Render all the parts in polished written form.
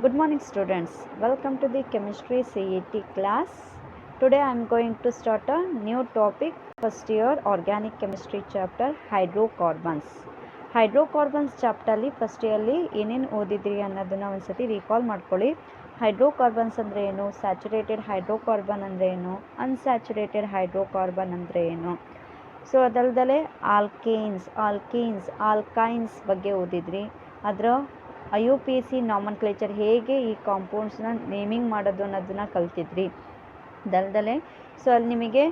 Good morning students. Welcome to the chemistry CET class. Today I am going to start a new topic, first year organic chemistry chapter hydrocarbons. Hydrocarbons ಚಾಪ್ಟರ್ಲಿ first ಇಯರ್ಲಿ ಏನೇನು ಓದಿದ್ರಿ ಅನ್ನೋದನ್ನು ಒಂದ್ಸತಿ recall ಮಾಡ್ಕೊಳ್ಳಿ. Hydrocarbons ಅಂದರೆ ಏನು, saturated hydrocarbon ಅಂದರೆ ಏನು, ಅನ್ಸ್ಯಾಚುರೇಟೆಡ್ ಹೈಡ್ರೋಕಾರ್ಬನ್ ಅಂದರೆ ಏನು, ಸೊ ಅದಲ್ದಲೆ ಆಲ್ಕೈನ್ಸ್ ಬಗ್ಗೆ ಓದಿದ್ರಿ. ಅದರ IUPAC ನಾಮನ್ಕ್ಲೇಚರ್ ಹೇಗೆ ಈ ಕಾಂಪೌಂಡ್ಸ್ನ ನೇಮಿಂಗ್ ಮಾಡೋದು ಅನ್ನೋದನ್ನು ಕಲ್ತಿದ್ರಿ. ಅದಲ್ದಲೆ ಸೊ ಅಲ್ಲಿ ನಿಮಗೆ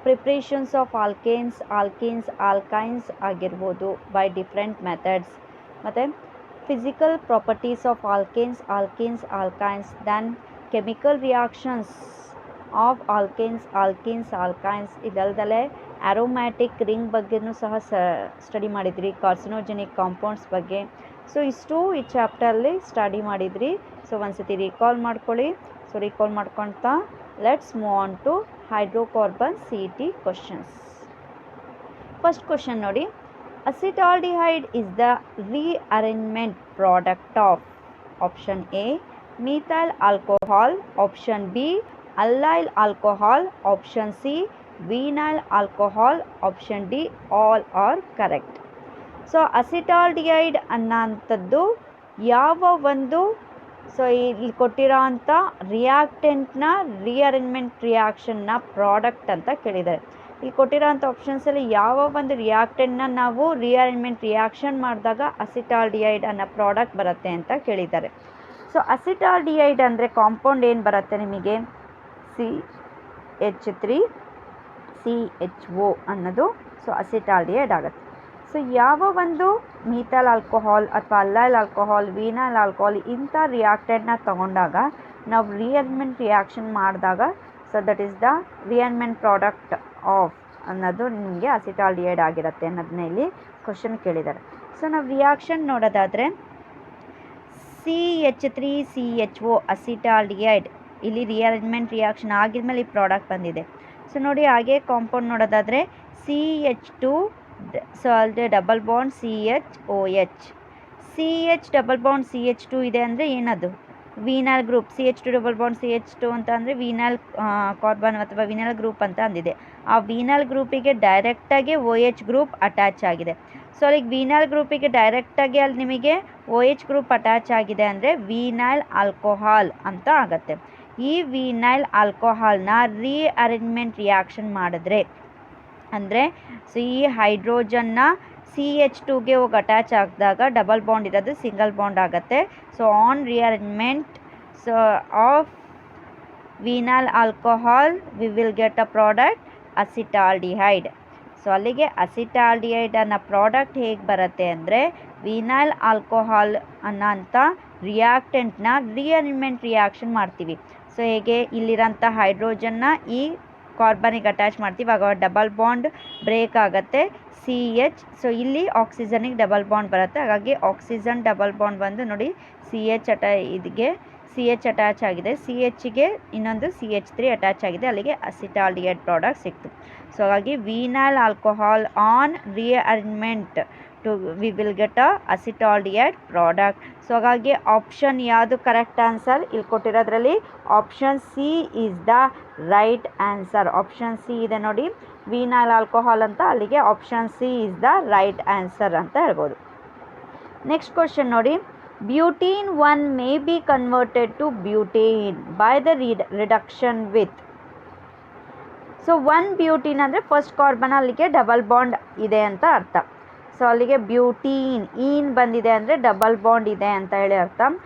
ಪ್ರಿಪ್ರೇಷನ್ಸ್ ಆಫ್ ಆಲ್ಕೈನ್ಸ್ ಆಗಿರ್ಬೋದು ಬೈ ಡಿಫ್ರೆಂಟ್ ಮೆಥಡ್ಸ್, ಮತ್ತು physical properties of alkynes then chemical reactions of alkynes ಇದಲ್ದಲೆ ಆರೋಮ್ಯಾಟಿಕ್ ರಿಂಗ್ ಬಗ್ಗೆನೂ ಸಹ ಸ್ಟಡಿ ಮಾಡಿದ್ರಿ, ಕಾರ್ಸಿನೋಜೆನಿಕ್ ಕಾಂಪೌಂಡ್ಸ್ ಬಗ್ಗೆ. ಸೊ ಇಷ್ಟು ಈ ಚಾಪ್ಟರ್ಲಿ ಸ್ಟಡಿ ಮಾಡಿದ್ರಿ. ಸೊ ಒಂದ್ಸತಿ ರೀಕಾಲ್ ಮಾಡ್ಕೊಳ್ಳಿ. ಸೊ ರೀಕಾಲ್ ಮಾಡ್ಕೊಳ್ತಾ let's move on to hydrocarbon CET questions. First question ನೋಡಿ, acetaldehyde is the rearrangement product of option A methyl alcohol, option B allyl alcohol, option C vinyl alcohol, option D all are correct. So acetaldehyde ಅನ್ನೋಂಥದ್ದು ಯಾವ ಒಂದು, so ಇಲ್ಲಿ ಕೊಟ್ಟಿರೋ ಅಂಥ ರಿಯಾಕ್ಟೆಂಟ್ನ rearrangement ರಿಯಾಕ್ಷನ್ನ product ಅಂತ ಕೇಳಿದ್ದಾರೆ. ಇಲ್ಲಿ ಕೊಟ್ಟಿರೋ ಅಂಥ ಆಪ್ಷನ್ಸಲ್ಲಿ ಯಾವ ಒಂದು ರಿಯಾಕ್ಟೆಂಟ್ನ ನಾವು ರೀಅರೇಂಜ್ಮೆಂಟ್ ರಿಯಾಕ್ಷನ್ ಮಾಡಿದಾಗ ಅಸಿಟಾಲ್ಡಿಹೈಡ್ ಅನ್ನೋ ಪ್ರಾಡಕ್ಟ್ ಬರುತ್ತೆ ಅಂತ ಕೇಳಿದ್ದಾರೆ. ಸೊ ಅಸಿಟಾಲ್ಡಿಹೈಡ್ ಅಂದರೆ ಕಾಂಪೌಂಡ್ ಏನು ಬರುತ್ತೆ ನಿಮಗೆ, CH3CHO ಅನ್ನೋದು ಸೊ ಅಸಿಟಾಲ್ಡಿಹೈಡ್ ಆಗುತ್ತೆ. ಸೊ ಯಾವ ಒಂದು ಮೀಥೈಲ್ ಆಲ್ಕೋಹಾಲ್ ಅಥವಾ ಅಲ್ಲೈಲ್ ಆಲ್ಕೋಹಾಲ್, ವಿನೈಲ್ ಆಲ್ಕೋಹಾಲ್ ಇಂಥ ರಿಯಾಕ್ಟೆಂಟ್ನ ತಗೊಂಡಾಗ ನಾವು ರೀಅರೇಂಜ್ಮೆಂಟ್ ರಿಯಾಕ್ಷನ್ ಮಾಡಿದಾಗ so that is the rearrangement product of ಅನ್ನೋದು ನಿಮಗೆ ಅಸಿಟಾಲ್ಡಿಹೈಡ್ ಆಗಿರುತ್ತೆ ಅನ್ನೋದನ್ನ ಇಲ್ಲಿ ಕ್ವಶನ್ ಕೇಳಿದ್ದಾರೆ. ಸೊ ನಾವು ರಿಯಾಕ್ಷನ್ ನೋಡೋದಾದರೆ CH3CHO ಅಸಿಟಾಲ್ಡಿಹೈಡ್ ಇಲ್ಲಿ ರೀಅರೇಂಜ್ಮೆಂಟ್ ರಿಯಾಕ್ಷನ್ ಆಗಿದ್ಮೇಲೆ ಈ ಪ್ರಾಡಕ್ಟ್ ಬಂದಿದೆ. ಸೊ ನೋಡಿ, ಹಾಗೆ ಕಾಂಪೌಂಡ್ ನೋಡೋದಾದರೆ CH2 ಸೊ ಅಲ್ಲದೆ double bond CH double bond CH2 ಇದೆ ಅಂದರೆ ಏನದು, vinyl group. CH2 double bond CH2 ಅಂತ ಅಂದರೆ ವಿನೈಲ್ ಕಾರ್ಬನ್ ಅಥವಾ ವಿನೈಲ್ ಗ್ರೂಪ್ ಅಂತ ಅಂದಿದೆ. ಆ ವಿನೈಲ್ ಗ್ರೂಪಿಗೆ ಡೈರೆಕ್ಟಾಗಿ OH ಗ್ರೂಪ್ ಅಟ್ಯಾಚ್ ಆಗಿದೆ. ಸೊ ಅಲ್ಲಿಗೆ ವಿನೈಲ್ ಗ್ರೂಪಿಗೆ ಡೈರೆಕ್ಟಾಗಿ ಅಲ್ಲಿ ನಿಮಗೆ OH ಗ್ರೂಪ್ ಅಟ್ಯಾಚ್ ಆಗಿದೆ ಅಂದರೆ ವಿನೈಲ್ ಆಲ್ಕೋಹಾಲ್ ಅಂತ ಆಗುತ್ತೆ. ಈ ವಿನೈಲ್ ಆಲ್ಕೋಹಾಲ್ನ ರೀಅರೇಂಜ್ಮೆಂಟ್ ರಿಯಾಕ್ಷನ್ ಮಾಡಿದ್ರೆ ಅಂದರೆ ಸೊ ಈ ಹೈಡ್ರೋಜನ್ನ CH2ಗೆ ಹೋಗಿ ಅಟ್ಯಾಚ್ ಆಗಿದಾಗ ಡಬಲ್ ಬಾಂಡ್ ಇರೋದು ಸಿಂಗಲ್ ಬಾಂಡ್ ಆಗುತ್ತೆ. So on rearrangement so of vinyl alcohol V will get a product acetaldehyde. So ಅಲ್ಲಿಗೆ ಅಸಿಟಾಲ್ಡಿಹೈಡ್ ಅನ್ನೋ ಪ್ರಾಡಕ್ಟ್ ಹೇಗೆ ಬರುತ್ತೆ ಅಂದರೆ ವಿನೈಲ್ ಆಲ್ಕೋಹಾಲ್ ಅನ್ನೋಂಥ ರಿಯಾಕ್ಟೆಂಟ್ನ ರೀಅರೇಂಜ್ಮೆಂಟ್ ರಿಯಾಕ್ಷನ್ ಮಾಡ್ತೀವಿ. ಸೊ ಹೇಗೆ ಇಲ್ಲಿರೋಂಥ ಹೈಡ್ರೋಜನ್ನ ಈ ಕಾರ್ಬನಿಗೆ ಅಟ್ಯಾಚ್ ಮಾಡ್ತೀವಿ, ಆಗ ಡಬಲ್ ಬಾಂಡ್ ಬ್ರೇಕ್ ಆಗುತ್ತೆ CH. ಸೊ ಇಲ್ಲಿ ಆಕ್ಸಿಜನಿಗೆ ಡಬಲ್ ಬಾಂಡ್ ಬರುತ್ತೆ, ಹಾಗಾಗಿ ಆಕ್ಸಿಜನ್ ಡಬಲ್ ಬಾಂಡ್ ಬಂದು ನೋಡಿ CH ಅಟ್ಯಾಚ್ ಆಗಿದೆ, CHಗೆ ಇನ್ನೊಂದು CH3 ಅಟ್ಯಾಚ್ ಆಗಿದೆ, ಅಲ್ಲಿಗೆ ಅಸಿಟಾಲ್ಡಿಹೈಡ್ ಪ್ರಾಡಕ್ಟ್ ಸಿಕ್ತು. ಸೊ ಹಾಗಾಗಿ vinyl alcohol on rearrangement to we will get a acetaldehyde product. So ಹಾಗಾಗಿ ಆಪ್ಷನ್ ಯಾವುದು ಕರೆಕ್ಟ್ ಆನ್ಸರ್, ಇಲ್ಲಿ ಕೊಟ್ಟಿರೋದ್ರಲ್ಲಿ option C is the right answer. Option C ಇದೆ ನೋಡಿ, ವಿನೈಲ್ ಆಲ್ಕೋಹಾಲ್ ಅಂತ, ಅಲ್ಲಿಗೆ option C is the right answer ಅಂತ ಹೇಳ್ಬೋದು. ನೆಕ್ಸ್ಟ್ ಕ್ವಶನ್ ನೋಡಿ, butene 1 may be converted to butane by the reduction with. So 1 butene ಅಂದರೆ ಫಸ್ಟ್ ಕಾರ್ಬನ್, ಅಲ್ಲಿಗೆ double bond ಇದೆ ಅಂತ ಅರ್ಥ. ಸೊ ಅಲ್ಲಿಗೆ ಬ್ಯೂಟೀನ್ ಈನ್ ಬಂದಿದೆ ಅಂದರೆ ಡಬಲ್ ಬಾಂಡ್ ಇದೆ ಅಂತ ಹೇಳಿ ಅರ್ಥ.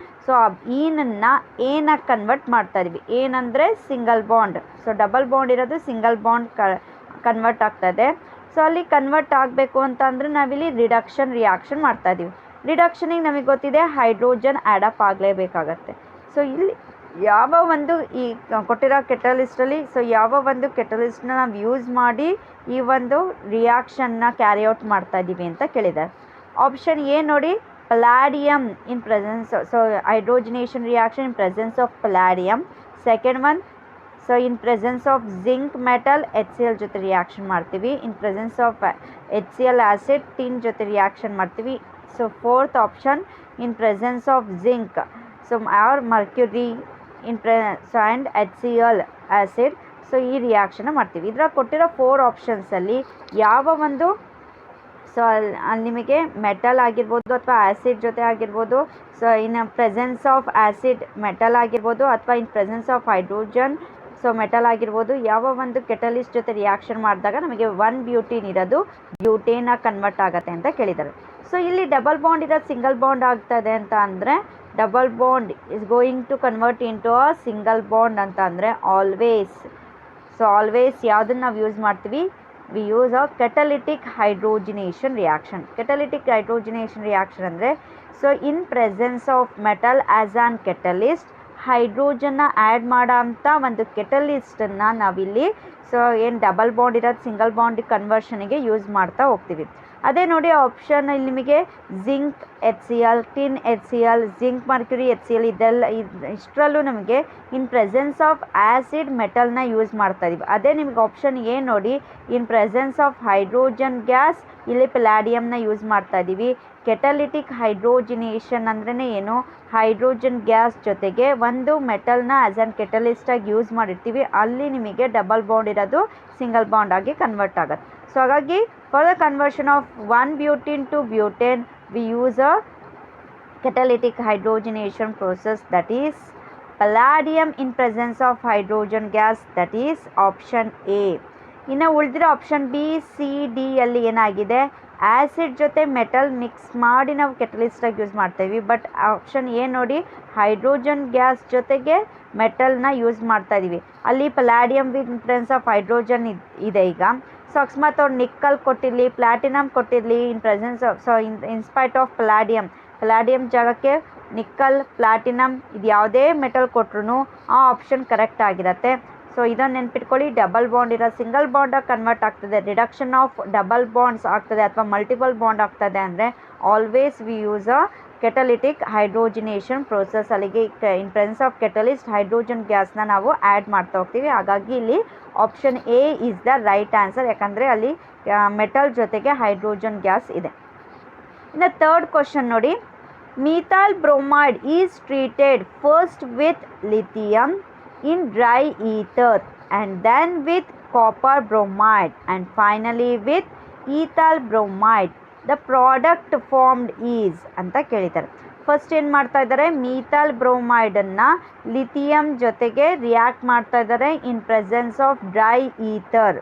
ಸೊ ಆ ಈನನ್ನು ಏನಕ್ಕೆ ಕನ್ವರ್ಟ್ ಮಾಡ್ತಾ ಇದೀವಿ, ಏನಂದರೆ single bond. So double bond ಇರೋದು ಸಿಂಗಲ್ ಬಾಂಡ್ ಕನ್ವರ್ಟ್ ಆಗ್ತದೆ. ಸೊ ಅಲ್ಲಿ ಕನ್ವರ್ಟ್ ಆಗಬೇಕು ಅಂತ ಅಂದರೆ ನಾವಿಲ್ಲಿ ರಿಡಕ್ಷನ್ ರಿಯಾಕ್ಷನ್ ಮಾಡ್ತಾ ಇದ್ದೀವಿ. ರಿಡಕ್ಷನಿಗೆ ನಮಗೆ ಗೊತ್ತಿದೆ ಹೈಡ್ರೋಜನ್ ಆ್ಯಡಪ್ ಆಗಲೇಬೇಕಾಗತ್ತೆ. ಸೊ ಇಲ್ಲಿ ಯಾವ ಒಂದು ಈ ಕೊಟ್ಟಿರೋ ಕೆಟಲಿಸ್ಟಲ್ಲಿ ಸೊ ಯಾವ ಒಂದು ಕೆಟಲಿಸ್ಟ್ನ ನಾವು ಯೂಸ್ ಮಾಡಿ ಈ ಒಂದು ರಿಯಾಕ್ಷನ್ನ ಕ್ಯಾರಿಔಟ್ ಮಾಡ್ತಾ ಇದ್ದೀವಿ ಅಂತ ಕೇಳಿದ್ದಾರೆ. ಆಪ್ಷನ್ ಎ ನೋಡಿ, palladium in presence, so hydrogenation reaction in presence of palladium. Second one, so in presence of zinc metal HCl ಜೊತೆ ರಿಯಾಕ್ಷನ್ ಮಾಡ್ತೀವಿ. In presence of HCl acid tin ಜೊತೆ ರಿಯಾಕ್ಷನ್ ಮಾಡ್ತೀವಿ. So fourth option, in presence of zinc so or mercury and HCl acid. So ಈ reaction ಮಾಡ್ತೀವಿ. ಇದರ ಕೊಟ್ಟಿರೋ 4 ಆಪ್ಷನ್ಸಲ್ಲಿ ಯಾವ ಒಂದು ಸೊ ಅಲ್ಲಿ ನಿಮಗೆ ಮೆಟಲ್ ಆಗಿರ್ಬೋದು ಅಥವಾ ಆ್ಯಸಿಡ್ ಜೊತೆ ಆಗಿರ್ಬೋದು, so in presence of acid metal ಆಗಿರ್ಬೋದು ಅಥವಾ ಇನ್ presence of hydrogen so metal ಆಗಿರ್ಬೋದು, ಯಾವ ಒಂದು ಕೆಟಲಿಸ್ಟ್ ಜೊತೆ ರಿಯಾಕ್ಷನ್ ಮಾಡಿದಾಗ ನಮಗೆ 1 ಬ್ಯೂಟೇನ್ ಇರೋದು ಬ್ಯೂಟೇನಾಗಿ ಕನ್ವರ್ಟ್ ಆಗುತ್ತೆ ಅಂತ ಕೇಳಿದ್ದಾರೆ. ಸೊ ಇಲ್ಲಿ ಡಬಲ್ ಬಾಂಡ್ ಇರೋದು ಸಿಂಗಲ್ ಬಾಂಡ್ ಆಗ್ತದೆ ಅಂತ ಅಂದರೆ double bond is going to convert into a single bond ಅಂತ ಅಂದರೆ ಆಲ್ವೇಸ್. ಸೊ ಆಲ್ವೇಸ್ ಯಾವುದನ್ನು ನಾವು ಯೂಸ್ ಮಾಡ್ತೀವಿ? We use a catalytic hydrogenation reaction. Catalytic hydrogenation reaction ಅಂದರೆ so in presence of metal as an catalyst, ಹೈಡ್ರೋಜನ್ನ add ಮಾಡೋ ಅಂಥ ಒಂದು ಕೆಟಲಿಸ್ಟನ್ನು ನಾವಿಲ್ಲಿ ಸೊ ಏನು ಡಬಲ್ ಬಾಂಡ್ ಇರೋದು ಸಿಂಗಲ್ ಬಾಂಡ್ ಕನ್ವರ್ಷನಿಗೆ ಯೂಸ್ ಮಾಡ್ತಾ ಹೋಗ್ತೀವಿ. ಅದೇ ನೋಡಿ ಆಪ್ಷನ್ ಇಲ್ಲಿ ನಿಮಗೆ zinc HCl, tin HCl, zinc mercury HCl ಇದೆಲ್ಲ ಇಷ್ಟರಲ್ಲೂ ನಮಗೆ ಇನ್ ಪ್ರೆಸೆನ್ಸ್ ಆಫ್ ಆ್ಯಸಿಡ್ ಮೆಟಲ್ನ ಯೂಸ್ ಮಾಡ್ತಾ ಇದೀವಿ. ಅದೇ ನಿಮಗೆ ಆಪ್ಷನ್ ಎ ನೋಡಿ in presence of hydrogen gas, ಇಲ್ಲಿ ಪ್ಲಾಡಿಯಮ್ನ ಯೂಸ್ ಮಾಡ್ತಾ ಇದ್ದೀವಿ. ಕೆಟಲಿಟಿಕ್ ಹೈಡ್ರೋಜಿನೇಷನ್ ಅಂದ್ರೇ ಏನು? ಹೈಡ್ರೋಜನ್ ಗ್ಯಾಸ್ ಜೊತೆಗೆ ಒಂದು ಮೆಟಲ್ನ ಆ್ಯಸ್ ಆನ್ ಕೆಟಲಿಸ್ಟಾಗಿ ಯೂಸ್ ಮಾಡಿರ್ತೀವಿ, ಅಲ್ಲಿ ನಿಮಗೆ ಡಬಲ್ ಬಾಂಡ್ ಇರೋದು ಸಿಂಗಲ್ ಬಾಂಡ್ ಆಗಿ ಕನ್ವರ್ಟ್ ಆಗುತ್ತೆ. ಸೊ ಹಾಗಾಗಿ for the conversion of 1 butane to butane we use a catalytic hydrogenation process, that is palladium in presence of hydrogen gas, that is option A. ಇನ್ನು ಉಳಿದಿರೋ option B, C, D ಅಲ್ಲಿ ಏನಾಗಿದೆ? Acid ಜೊತೆ metal mix ಮಾಡಿ ನಾವು ಕೆಟಲಿಸ್ಟಾಗಿ use ಮಾಡ್ತೀವಿ. But option A ನೋಡಿ ಹೈಡ್ರೋಜನ್ ಗ್ಯಾಸ್ ಜೊತೆಗೆ ಮೆಟಲ್ನ ಯೂಸ್ ಮಾಡ್ತಾ ಇದ್ದೀವಿ, ಅಲ್ಲಿ palladium with presence of hydrogen ಇದೆ. ಈಗ ಸೊ ಅಕಸ್ಮಾತ್ ಅವ್ರು ನಿಕ್ಕಲ್ ಕೊಟ್ಟಿರಲಿ, ಪ್ಲಾಟಿನಮ್ ಕೊಟ್ಟಿರಲಿ, in presence of so in spite of palladium ಜಾಗಕ್ಕೆ ನಿಕ್ಕಲ್, ಪ್ಲಾಟಿನಮ್ ಇದು ಯಾವುದೇ ಮೆಟಲ್ ಕೊಟ್ರು ಆ ಆಪ್ಷನ್ ಕರೆಕ್ಟ್ ಆಗಿರುತ್ತೆ. ಸೊ ಇದನ್ನು ನೆನ್ಪಿಟ್ಕೊಳ್ಳಿ. ಡಬಲ್ ಬಾಂಡ್ ಇರೋ ಸಿಂಗಲ್ ಬಾಂಡಾಗಿ ಕನ್ವರ್ಟ್ ಆಗ್ತದೆ, ರಿಡಕ್ಷನ್ ಆಫ್ ಡಬಲ್ ಬಾಂಡ್ಸ್ ಆಗ್ತದೆ ಅಥವಾ ಮಲ್ಟಿಪಲ್ ಬಾಂಡ್ ಆಗ್ತದೆ ಅಂದರೆ always we use a catalytic hydrogenation process. ಅಲ್ಲಿಗೆ in presence of catalyst hydrogen ಗ್ಯಾಸ್ನ ನಾವು ಆ್ಯಡ್ ಮಾಡ್ತಾ ಹೋಗ್ತೀವಿ. ಹಾಗಾಗಿ ಇಲ್ಲಿ option A is the right answer, ಯಾಕಂದರೆ ಅಲ್ಲಿ ಮೆಟಲ್ ಜೊತೆಗೆ ಹೈಡ್ರೋಜನ್ ಗ್ಯಾಸ್ ಇದೆ. ಇನ್ನು ಥರ್ಡ್ ಕ್ವಶನ್ ನೋಡಿ, methyl bromide is treated first with lithium in dry ether and then with copper bromide and finally with ethyl bromide. The product formed is ಅಂತ ಕೇಳಿದ್ದಾರೆ. First ಏನು ಮಾಡ್ತಾ ಇದ್ದಾರೆ? ಮೀಥೈಲ್ ಬ್ರೋಮೈಡನ್ನು ಲಿಥಿಯಂ ಜೊತೆಗೆ react ಮಾಡ್ತಾ ಇದ್ದಾರೆ ಇನ್ ಪ್ರೆಸೆನ್ಸ್ ಆಫ್ ಡ್ರೈ ಈಥರ್.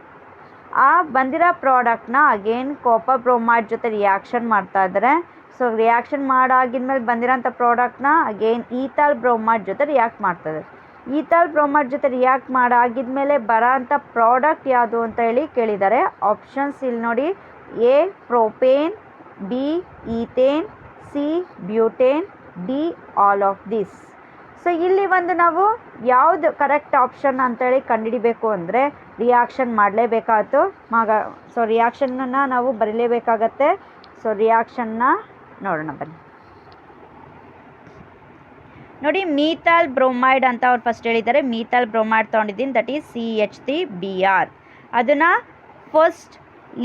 ಆ ಬಂದಿರೋ ಪ್ರಾಡಕ್ಟ್ನ ಅಗೇನ್ ಕಾಪರ್ ಬ್ರೋಮೈಡ್ ಜೊತೆ ರಿಯಾಕ್ಷನ್ ಮಾಡ್ತಾ ಇದ್ದಾರೆ. ಸೊ ರಿಯಾಕ್ಷನ್ ಮಾಡಾಗಿದ್ಮೇಲೆ ಬಂದಿರೋಂಥ ಪ್ರಾಡಕ್ಟ್ನ ಅಗೇನ್ ಈಥೈಲ್ ಬ್ರೋಮೈಡ್ ಜೊತೆ ರಿಯಾಕ್ಟ್ ಮಾಡ್ತದೆ. ಈಥೈಲ್ ಬ್ರೋಮೈಡ್ ಜೊತೆ ರಿಯಾಕ್ಟ್ ಮಾಡಾಗಿದ್ಮೇಲೆ ಬರೋ ಅಂಥ ಪ್ರಾಡಕ್ಟ್ ಯಾವುದು ಅಂತ ಹೇಳಿ ಕೇಳಿದ್ದಾರೆ. ಆಪ್ಷನ್ಸ್ ಇಲ್ಲಿ ನೋಡಿ, A propane, B ethane, C butane, D all of this. So ಇಲ್ಲಿ ಒಂದು ನಾವು ಯಾವುದು ಕರೆಕ್ಟ್ ಆಪ್ಷನ್ ಅಂತೇಳಿ ಕಂಡುಹಿಡಿಬೇಕು ಅಂದರೆ ರಿಯಾಕ್ಷನ್ ಮಾಡಲೇಬೇಕಾಯ್ತು ಸೊ ರಿಯಾಕ್ಷನ್ನ ನಾವು ಬರೀಲೇಬೇಕಾಗತ್ತೆ. ಸೊ ರಿಯಾಕ್ಷನ್ನ ನೋಡೋಣ ಬನ್ನಿ. ನೋಡಿ, ಮೀಥೈಲ್ ಬ್ರೋಮೈಡ್ ಅಂತ ಅವ್ರು ಫಸ್ಟ್ ಹೇಳಿದ್ದಾರೆ. ಮೀಥೈಲ್ ಬ್ರೋಮೈಡ್ ತೊಗೊಂಡಿದ್ದೀನಿ, ದಟ್ ಈಸ್ CH3Br. ಅದನ್ನು ಫಸ್ಟ್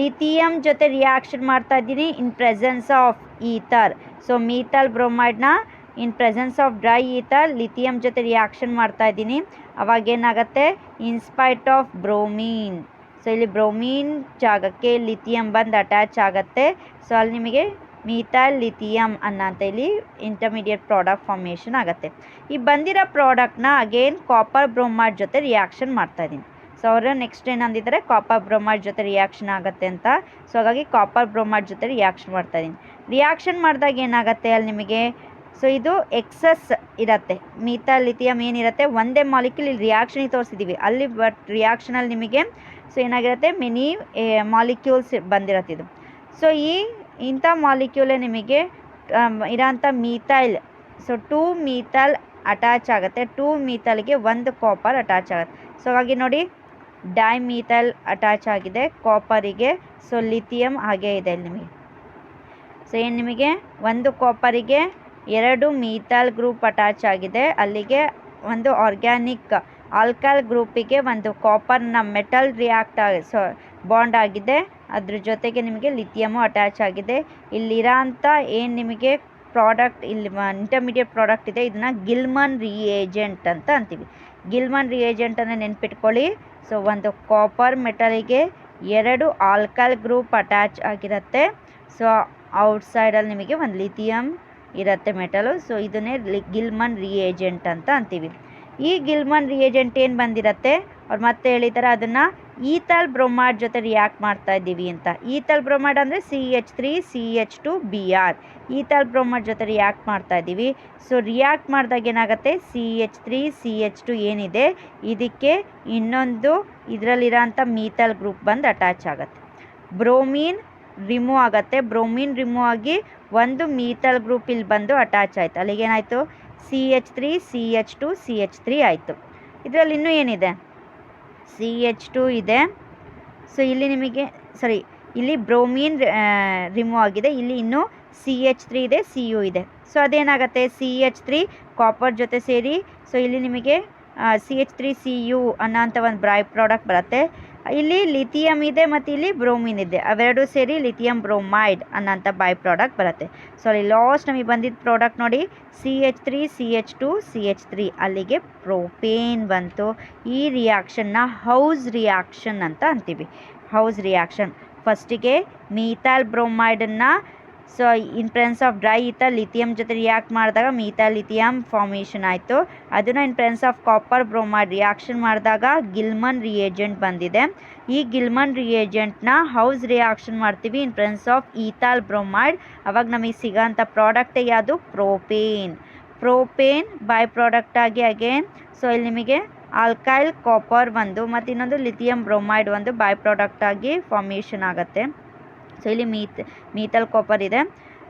ಲಿಥಿಯಂ ಜೊತೆ ರಿಯಾಕ್ಷನ್ ಮಾಡ್ತಾ ಇದ್ದೀನಿ in presence of ether. So methyl ಬ್ರೋಮೈಡ್ನ in presence of dry ether lithium ಜೊತೆ ರಿಯಾಕ್ಷನ್ ಮಾಡ್ತಾ ಇದ್ದೀನಿ. ಅವಾಗೇನಾಗುತ್ತೆ? In spite of bromine. ಸೊ ಇಲ್ಲಿ ಬ್ರೋಮೀನ್ ಜಾಗಕ್ಕೆ ಲಿಥಿಯಂ ಬಂದು ಅಟ್ಯಾಚ್ ಆಗುತ್ತೆ. ಸೊ ಅಲ್ಲಿ ನಿಮಗೆ ಮೀಥೈಲ್ ಲಿಥಿಯಂ ಅನ್ನೋಂಥ ಇಲ್ಲಿ ಇಂಟರ್ಮೀಡಿಯೇಟ್ ಪ್ರಾಡಕ್ಟ್ ಫಾರ್ಮೇಷನ್ ಆಗುತ್ತೆ. ಈ ಬಂದಿರೋ ಪ್ರಾಡಕ್ಟ್ನ ಅಗೇನ್ ಕಾಪರ್ ಬ್ರೋಮೈಡ್ ಜೊತೆ ರಿಯಾಕ್ಷನ್ ಮಾಡ್ತಾಯಿದ್ದೀನಿ. ಸೊ ಅವರು ನೆಕ್ಸ್ಟ್ ಏನಂದಿದ್ದಾರೆ? ಕಾಪರ್ ಬ್ರೋಮೈಡ್ ಜೊತೆ ರಿಯಾಕ್ಷನ್ ಆಗುತ್ತೆ ಅಂತ. ಸೊ ಹಾಗಾಗಿ ಕಾಪರ್ ಬ್ರೋಮೈಡ್ ಜೊತೆ ರಿಯಾಕ್ಷನ್ ಮಾಡ್ತಾಯಿದ್ದೀನಿ. ರಿಯಾಕ್ಷನ್ ಮಾಡಿದಾಗ ಏನಾಗುತ್ತೆ ಅಲ್ಲಿ ನಿಮಗೆ? ಸೊ ಇದು ಎಕ್ಸಸ್ ಇರುತ್ತೆ. ಮೀಥೈಲ್ ಲಿಥಿಯಂ ಏನಿರುತ್ತೆ ಒಂದೇ ಮಾಲಿಕ್ಯೂಲ್ ಇಲ್ಲಿ ರಿಯಾಕ್ಷನಿಗೆ ತೋರಿಸಿದ್ದೀವಿ ಅಲ್ಲಿ, ಬಟ್ ರಿಯಾಕ್ಷನಲ್ಲಿ ನಿಮಗೆ ಸೊ ಏನಾಗಿರುತ್ತೆ? ಮೆನಿ ಮಾಲಿಕ್ಯೂಲ್ಸ್ ಬಂದಿರತ್ತೆ ಇದು. ಸೊ ಇಂಥ ಮಾಲಿಕ್ಯೂಲೇ ನಿಮಗೆ ಇರೋಂಥ ಮೀಥೈಲ್. ಸೊ 2 ಮೀಥೈಲ್ ಅಟ್ಯಾಚ್ ಆಗುತ್ತೆ, 2 ಮೀಥೈಲ್ಗೆ 1 ಕಾಪರ್ ಅಟ್ಯಾಚ್ ಆಗುತ್ತೆ. ಸೊ ಹಾಗಾಗಿ ನೋಡಿ, ಡೈಮೀಥೈಲ್ ಅಟ್ಯಾಚ್ ಆಗಿದೆ ಕಾಪರಿಗೆ. ಸೊ ಲಿಥಿಯಂ ಹಾಗೇ ಇದೆ ಇಲ್ಲಿ ನಿಮಗೆ. ಸೊ ಏನು ನಿಮಗೆ 1 ಕಾಪರಿಗೆ 2 ಮೀಥೈಲ್ ಗ್ರೂಪ್ ಅಟ್ಯಾಚ್ ಆಗಿದೆ, ಅಲ್ಲಿಗೆ ಒಂದು ಆರ್ಗ್ಯಾನಿಕ್ ಆಲ್ಕೈಲ್ ಗ್ರೂಪಿಗೆ 1 ಕಾಪರ್ನ ಮೆಟಲ್ ರಿಯಾಕ್ಟ್ ಸೊ ಬಾಂಡ್ ಆಗಿದೆ. ಅದ್ರ ಜೊತೆಗೆ ನಿಮಗೆ ಲಿಥಿಯಮು ಅಟ್ಯಾಚ್ ಆಗಿದೆ. ಇಲ್ಲಿರೋ ಅಂಥ ಏನು ನಿಮಗೆ ಪ್ರಾಡಕ್ಟ್ ಇಲ್ಲಿ ಇಂಟರ್ಮೀಡಿಯೇಟ್ ಪ್ರಾಡಕ್ಟ್ ಇದೆ, ಇದನ್ನು ಗಿಲ್ಮನ್ ರಿಯೇಜೆಂಟ್ ಅಂತ ಅಂತೀವಿ. ಗಿಲ್ಮನ್ ರಿಯೇಜೆಂಟನ್ನು ನೆನ್ಪಿಟ್ಕೊಳ್ಳಿ. ಸೊ ಒಂದು ಕಾಪರ್ ಮೆಟಲಿಗೆ 2 ಆಲ್ಕಲ್ ಗ್ರೂಪ್ ಅಟ್ಯಾಚ್ ಆಗಿರುತ್ತೆ. ಸೊ ಔಟ್ಸೈಡಲ್ಲಿ ನಿಮಗೆ ಒಂದು ಲಿಥಿಯಂ ಇರುತ್ತೆ ಮೆಟಲು. ಸೊ ಇದನ್ನೇ ಗಿಲ್ಮನ್ ರಿಯೇಜೆಂಟ್ ಅಂತ ಅಂತೀವಿ. ಈ ಗಿಲ್ಮನ್ ರಿಯೇಜೆಂಟ್ ಏನು ಬಂದಿರುತ್ತೆ, ಅವ್ರು ಮತ್ತೆ ಹೇಳಿದ್ದಾರೆ ಅದನ್ನು ಈಥಲ್ ಬ್ರೊಮೈಡ್ ಜೊತೆ ರಿಯಾಕ್ಟ್ ಮಾಡ್ತಾ ಇದ್ದೀವಿ ಅಂತ. ಈಥಲ್ ಬ್ರೊಮೈಡ್ ಅಂದರೆ CH3CH2Br. ಈಥಲ್ ಬ್ರೊಮೈಡ್ ಜೊತೆ ರಿಯಾಕ್ಟ್ ಮಾಡ್ತಾ ಇದ್ದೀವಿ. ಸೊ ರಿಯಾಕ್ಟ್ ಮಾಡಿದಾಗ ಏನಾಗುತ್ತೆ, CH3CH2 ಏನಿದೆ ಇದಕ್ಕೆ ಇನ್ನೊಂದು ಇದರಲ್ಲಿರೋಂಥ ಮೀಥಲ್ ಗ್ರೂಪ್ ಬಂದು ಅಟ್ಯಾಚ್ ಆಗುತ್ತೆ. ಬ್ರೋಮೀನ್ ರಿಮೂವ್ ಆಗುತ್ತೆ. ಬ್ರೋಮೀನ್ ರಿಮೂವ್ ಆಗಿ ಒಂದು ಮೀಥಲ್ ಗ್ರೂಪ್ ಇಲ್ಲಿ ಬಂದು ಅಟ್ಯಾಚ್ ಆಯಿತು. ಅಲ್ಲಿಗೇನಾಯಿತು, CH3CH2CH3 ಆಯಿತು. ಇದರಲ್ಲಿ ಇನ್ನೂ ಏನಿದೆ, CH2 ಇದೆ. ಸೊ ಇಲ್ಲಿ ನಿಮಗೆ ಇಲ್ಲಿ ಬ್ರೋಮೀನ್ ರಿಮೂವ್ ಆಗಿದೆ, ಇಲ್ಲಿ ಇನ್ನೂ CH3 ಇದೆ, Cu ಇದೆ. ಸೊ ಅದೇನಾಗುತ್ತೆ, CH3 ಕಾಪರ್ ಜೊತೆ ಸೇರಿ ಸೊ ಇಲ್ಲಿ ನಿಮಗೆ CH3Cu ಅನ್ನೋಂಥ ಒಂದು ಬೈ ಪ್ರಾಡಕ್ಟ್ ಬರುತ್ತೆ. ಇಲ್ಲಿ ಲಿಥಿಯಂ ಇದೆ ಮತ್ತು ಇಲ್ಲಿ ಬ್ರೋಮಿನ್ ಇದೆ, ಅವೆರಡು ಸೇರಿ ಲಿಥಿಯಂ ಬ್ರೋಮೈಡ್ ಅನ್ನೋಂಥ ಬೈ ಪ್ರಾಡಕ್ಟ್ ಬರುತ್ತೆ. ಸೊ ಅಲ್ಲಿ ಲಾಸ್ಟ್ ನಮಗೆ ಬಂದಿದ್ದ ಪ್ರಾಡಕ್ಟ್ ನೋಡಿ, CH3CH2CH3, ಅಲ್ಲಿಗೆ ಪ್ರೋಪೇನ್ ಬಂತು. ಈ ರಿಯಾಕ್ಷನ್ನ ಹೌಸ್ ರಿಯಾಕ್ಷನ್ ಅಂತ ಅಂತೀವಿ. ಹೌಸ್ ರಿಯಾಕ್ಷನ್, ಫಸ್ಟಿಗೆ ಮೀಥೈಲ್ ಬ್ರೋಮೈಡನ್ನು so in presence of dry ether lithium ಜೊತೆ ರಿಯಾಕ್ಟ್ ಮಾಡಿದಾಗ ಮೀಥೈಲ್ ಲಿಥಿಯಂ ಫಾರ್ಮೇಷನ್ ಆಯಿತು. ಅದನ್ನು in presence of copper bromide reaction ಮಾಡಿದಾಗ ಗಿಲ್ಮನ್ ರಿಯೇಜೆಂಟ್ ಬಂದಿದೆ. ಈ ಗಿಲ್ಮನ್ ರಿಯೇಜೆಂಟ್ನ ಹೌಸ್ ರಿಯಾಕ್ಷನ್ ಮಾಡ್ತೀವಿ in presence of ethyl bromide. ಅವಾಗ ನಮಗೆ ಸಿಗೋಂಥ ಪ್ರಾಡಕ್ಟ್ ಯಾವುದು, ಪ್ರೋಪೇನ್. ಪ್ರೋಪೇನ್ ಬೈ ಪ್ರಾಡಕ್ಟ್ ಆಗಿ ಅಗೇನ್ ಸೊ ಇಲ್ಲಿ ನಿಮಗೆ ಆಲ್ಕೈಲ್ ಕಾಪರ್ ಒಂದು ಮತ್ತು ಇನ್ನೊಂದು ಲಿಥಿಯಂ ಬ್ರೋಮೈಡ್ ಒಂದು ಬೈ ಪ್ರಾಡಕ್ಟ್ ಆಗಿ ಫಾರ್ಮೇಷನ್ ಆಗುತ್ತೆ. ಸೊ ಇಲ್ಲಿ ಮೀಥಲ್ ಕಾಪರ್ ಇದೆ.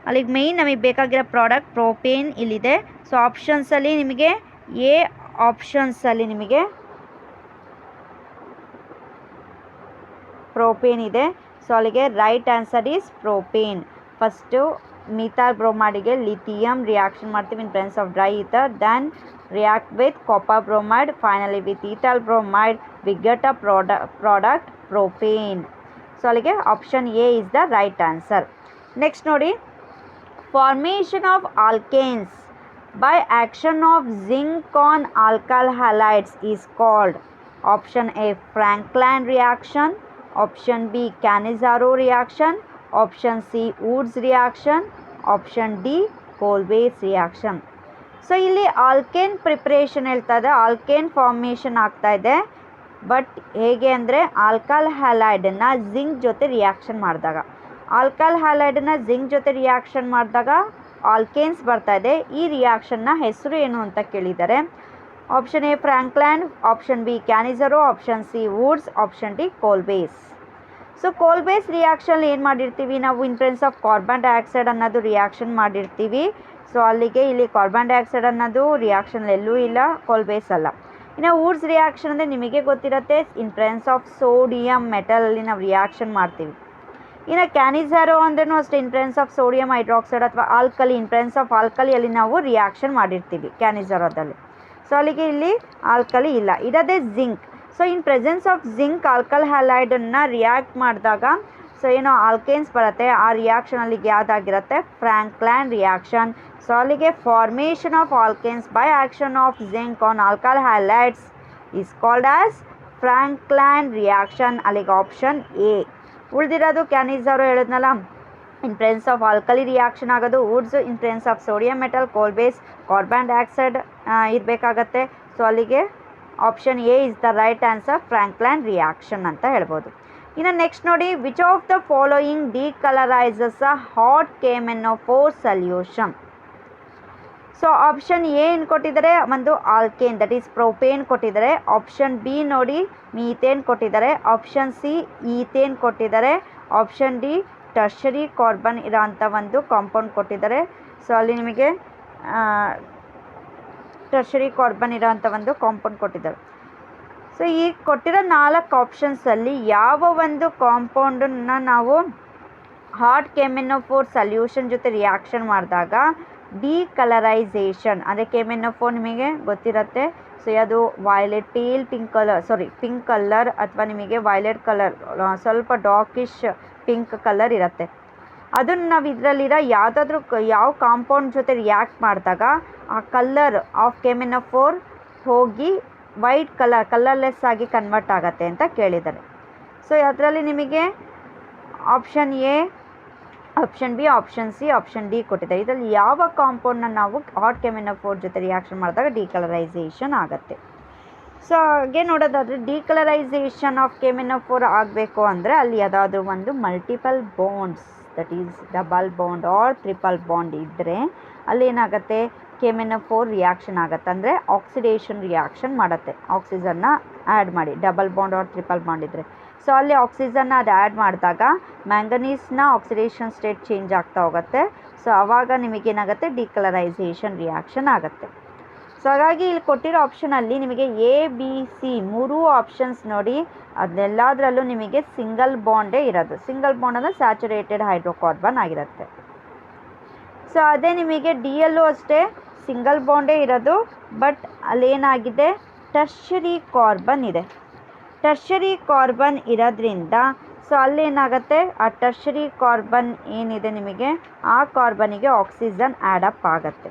ಅಲ್ಲಿಗೆ ಮೇಯ್ನ್ ನಮಗೆ ಬೇಕಾಗಿರೋ ಪ್ರಾಡಕ್ಟ್ ಪ್ರೋಪೇನ್ ಇಲ್ಲಿದೆ. ಸೊ ಆಪ್ಷನ್ಸಲ್ಲಿ ನಿಮಗೆ ಆಪ್ಷನ್ಸಲ್ಲಿ ನಿಮಗೆ ಪ್ರೋಪೇನ್ ಇದೆ. ಸೊ ಅಲ್ಲಿಗೆ right answer is propane. First methyl ಬ್ರೋಮೈಡಿಗೆ ಲಿಥಿಯಂ ರಿಯಾಕ್ಷನ್ ಮಾಡ್ತೀವಿ in presence of dry ether, then react with copper bromide, finally with ethyl bromide we get a product propane. So ಅಲ್ಲಿಗೆ option A is the right answer. Next ನೋಡಿ, formation of alkanes by action of zinc on alkyl halides is called. Option A Frankland reaction, option B Cannizzaro reaction, option C Wurtz reaction, option D Kolbe's reaction. So ಇಲ್ಲಿ alkane preparation ಹೇಳ್ತಾ ಇದೆ, alkane formation ಆಗ್ತಾ ಇದೆ. But ಹೇಗೆ ಅಂದರೆ alkyl ಹ್ಯಾಲೈಡನ್ನು zinc ಜೊತೆ reaction ಮಾಡಿದಾಗ, ಆಲ್ಕಲ್ ಹ್ಯಾಲೈಡನ್ನು ಜಿಂಕ್ ಜೊತೆ ರಿಯಾಕ್ಷನ್ ಮಾಡಿದಾಗ ಆಲ್ಕೇನ್ಸ್ ಬರ್ತಾ ಇದೆ. ಈ ರಿಯಾಕ್ಷನ್ನ ಹೆಸರು ಏನು ಅಂತ ಕೇಳಿದ್ದಾರೆ. Option A Frankland, option B Cannizzaro, option C Wurtz, option D Kolbe's. So Kolbe's reaction ಏನು ಮಾಡಿರ್ತೀವಿ ನಾವು, in presence of carbon dioxide ಅನ್ನೋದು ರಿಯಾಕ್ಷನ್ ಮಾಡಿರ್ತೀವಿ. ಸೊ ಅಲ್ಲಿಗೆ ಇಲ್ಲಿ ಕಾರ್ಬನ್ ಡೈಆಕ್ಸೈಡ್ ಅನ್ನೋದು ರಿಯಾಕ್ಷನ್ ಎಲ್ಲೂ ಇಲ್ಲ, ಕೋಲ್ಬೇಸ್ ಅಲ್ಲ. ಇನ್ನು ವುಡ್ಸ್ ರಿಯಾಕ್ಷನ್ ಅಂದರೆ ನಿಮಗೆ ಗೊತ್ತಿರುತ್ತೆ, ಇನ್ ಪ್ರೆಸೆನ್ಸ್ ಆಫ್ ಸೋಡಿಯಂ ಮೆಟಲಲ್ಲಿ ನಾವು ರಿಯಾಕ್ಷನ್ ಮಾಡ್ತೀವಿ. ಇನ್ನು ಕ್ಯಾನಿಜಾರೋ ಅಂದ್ರೂ ಅಷ್ಟೇ, ಇನ್ ಪ್ರೆಸೆನ್ಸ್ ಆಫ್ ಸೋಡಿಯಂ ಹೈಡ್ರಾಕ್ಸೈಡ್ ಅಥವಾ ಆಲ್ಕಲಿ, ಇನ್ ಪ್ರೆಸೆನ್ಸ್ ಆಫ್ ಆಲ್ಕಲಿಯಲ್ಲಿ ನಾವು ರಿಯಾಕ್ಷನ್ ಮಾಡಿರ್ತೀವಿ ಕ್ಯಾನಿಜಾರೋದಲ್ಲಿ. ಸೊ ಅಲ್ಲಿಗೆ ಇಲ್ಲಿ ಆಲ್ಕಲಿ ಇಲ್ಲ, ಇರೋದೇ zinc. So in presence of zinc alkyl ಹ್ಯಾಲೈಡನ್ನು ರಿಯಾಕ್ಟ್ ಮಾಡಿದಾಗ ಸೊ ಏನೋ ಆಲ್ಕೇನ್ಸ್ ಬರುತ್ತೆ. ಆ ರಿಯಾಕ್ಷನ್ ಅಲ್ಲಿಗೆ ಯಾವುದಾಗಿರುತ್ತೆ, ಫ್ರಾಂಕ್ಲೈನ್ ರಿಯಾಕ್ಷನ್. ಸೊ ಅಲ್ಲಿಗೆ formation of alkanes by action of zinc on alkyl halides is called as Frankland reaction. ಅಲ್ಲಿಗೆ ಆಪ್ಷನ್ ಎ. ಉಳಿದಿರೋದು ಕ್ಯಾನಿಜಾರೋ ಹೇಳಿದ್ನಲ್ಲ, in presence of alkali reaction ಆಗೋದು, Wurtz in presence of sodium metal, Kolbe's carbon dioxide ಇರಬೇಕಾಗತ್ತೆ. So ಅಲ್ಲಿಗೆ option A is the right answer, Frankland reaction ಅಂತ ಹೇಳ್ಬೋದು. ಇನ್ನು next ನೋಡಿ, which of the following decolourises a hot KMnO4 solution. So option A ಏನು ಕೊಟ್ಟಿದ್ದಾರೆ, ಒಂದು alkane that is propane ಕೊಟ್ಟಿದ್ದಾರೆ. ಆಪ್ಷನ್ ಬಿ ನೋಡಿ ಮೀಥೇನ್ ಕೊಟ್ಟಿದ್ದಾರೆ. ಆಪ್ಷನ್ ಸಿ ಈಥೇನ್ ಕೊಟ್ಟಿದ್ದಾರೆ. ಆಪ್ಷನ್ ಡಿ ಟರ್ಷರಿ ಕಾರ್ಬನ್ ಇರೋಂಥ ಒಂದು ಕಾಂಪೌಂಡ್ ಕೊಟ್ಟಿದ್ದಾರೆ. ಸೊ ಅಲ್ಲಿ ನಿಮಗೆ ಟರ್ಷರಿ ಕಾರ್ಬನ್ ಇರೋಂಥ ಒಂದು ಕಾಂಪೌಂಡ್ ಕೊಟ್ಟಿದ್ದಾರೆ. ಸೊ ಈ ಕೊಟ್ಟಿರೋ 4 ಆಪ್ಷನ್ಸಲ್ಲಿ ಯಾವ ಒಂದು ಕಾಂಪೌಂಡನ್ನು ನಾವು ಹಾಟ್ KMnO4 ಸಲ್ಯೂಷನ್ ಜೊತೆ ರಿಯಾಕ್ಷನ್ ಮಾಡಿದಾಗ ಡಿಕಲರೈಸೇಷನ್ ಅಂದರೆ KMnO4 ನಿಮಗೆ ಗೊತ್ತಿರುತ್ತೆ. ಸೊ ಅದು ವೈಲೆಟ್ ಪೇಲ್ ಪಿಂಕ್ ಕಲರ್ ಅಥವಾ ನಿಮಗೆ ವೈಲೆಟ್ ಕಲರ್ ಸ್ವಲ್ಪ ಡಾರ್ಕಿಶ್ ಪಿಂಕ್ ಕಲರ್ ಇರುತ್ತೆ. ಅದನ್ನು ನಾವು ಇದರಲ್ಲಿರೋ ಯಾವುದಾದ್ರೂ ಯಾವ ಕಾಂಪೌಂಡ್ ಜೊತೆ ರಿಯಾಕ್ಟ್ ಮಾಡಿದಾಗ ಆ ಕಲರ್ ಆಫ್ KMnO4 ಹೋಗಿ ವೈಟ್ ಕಲರ್ಲೆಸ್ ಆಗಿ ಕನ್ವರ್ಟ್ ಆಗುತ್ತೆ ಅಂತ ಕೇಳಿದ್ದಾರೆ. ಸೊ ಅದರಲ್ಲಿ ನಿಮಗೆ option A, option B, option C, option D ಕೊಟ್ಟಿದ್ದಾರೆ. ಇದರಲ್ಲಿ ಯಾವ ಕಾಂಪೌಂಡ್ನ ನಾವು ಹಾಟ್ KMnO4 ಜೊತೆ ರಿಯಾಕ್ಷನ್ ಮಾಡಿದಾಗ ಡಿಕಲರೈಸೇಷನ್ ಆಗುತ್ತೆ. ಸೊ ಹಾಗೆ ನೋಡೋದಾದರೆ ಡಿಕಲರೈಸೇಷನ್ ಆಫ್ KMnO4 ಆಗಬೇಕು ಅಂದರೆ ಅಲ್ಲಿ ಯಾವುದಾದ್ರೂ ಒಂದು multiple bonds, that is double bond or triple bond ಇದ್ದರೆ ಅಲ್ಲಿ ಏನಾಗುತ್ತೆ, KMnO4 ರಿಯಾಕ್ಷನ್ ಆಗುತ್ತೆ, ಅಂದರೆ ಆಕ್ಸಿಡೇಷನ್ ರಿಯಾಕ್ಷನ್ ಮಾಡುತ್ತೆ. ಆಕ್ಸಿಜನ್ನ ಆ್ಯಡ್ ಮಾಡಿ, double bond or triple bond ಇದ್ದರೆ. ಸೊ ಅಲ್ಲಿ ಆಕ್ಸಿಜನ್ನ ಅದು ಆ್ಯಡ್ ಮಾಡಿದಾಗ ಮ್ಯಾಂಗನೀಸ್ನ ಆಕ್ಸಿಡೇಷನ್ ಸ್ಟೇಟ್ ಚೇಂಜ್ ಆಗ್ತಾ ಹೋಗುತ್ತೆ. ಸೊ ಆವಾಗ ನಿಮಗೇನಾಗುತ್ತೆ, ಡಿಕಲರೈಸೇಷನ್ ರಿಯಾಕ್ಷನ್ ಆಗುತ್ತೆ. ಸೊ ಹಾಗಾಗಿ ಇಲ್ಲಿ ಕೊಟ್ಟಿರೋ ಆಪ್ಷನಲ್ಲಿ ನಿಮಗೆ ಎ, ಬಿ, ಸಿ 3 ಆಪ್ಷನ್ಸ್ ನೋಡಿ, ಅದೆಲ್ಲದರಲ್ಲೂ ನಿಮಗೆ ಸಿಂಗಲ್ ಬಾಂಡೇ ಇರೋದು. ಸಿಂಗಲ್ ಬಾಂಡ್ ಅಂದರೆ ಸ್ಯಾಚುರೇಟೆಡ್ ಹೈಡ್ರೋಕಾರ್ಬನ್ ಆಗಿರುತ್ತೆ. ಸೊ ಅದೇ ನಿಮಗೆ ಡಿ ಯಲ್ಲೂ ಅಷ್ಟೇ ಸಿಂಗಲ್ ಬಾಂಡೇ ಇರೋದು, ಬಟ್ ಅಲ್ಲೇನಾಗಿದೆ, ಟರ್ಷರಿ ಕಾರ್ಬನ್ ಇದೆ. ಟರ್ಷರಿ ಕಾರ್ಬನ್ ಇರೋದ್ರಿಂದ ಸೊ ಅಲ್ಲೇನಾಗುತ್ತೆ, ಆ ಟರ್ಷರಿ ಕಾರ್ಬನ್ ಏನಿದೆ ನಿಮಗೆ, ಆ ಕಾರ್ಬನಿಗೆ ಆಕ್ಸಿಜನ್ ಆ್ಯಡಪ್ ಆಗುತ್ತೆ.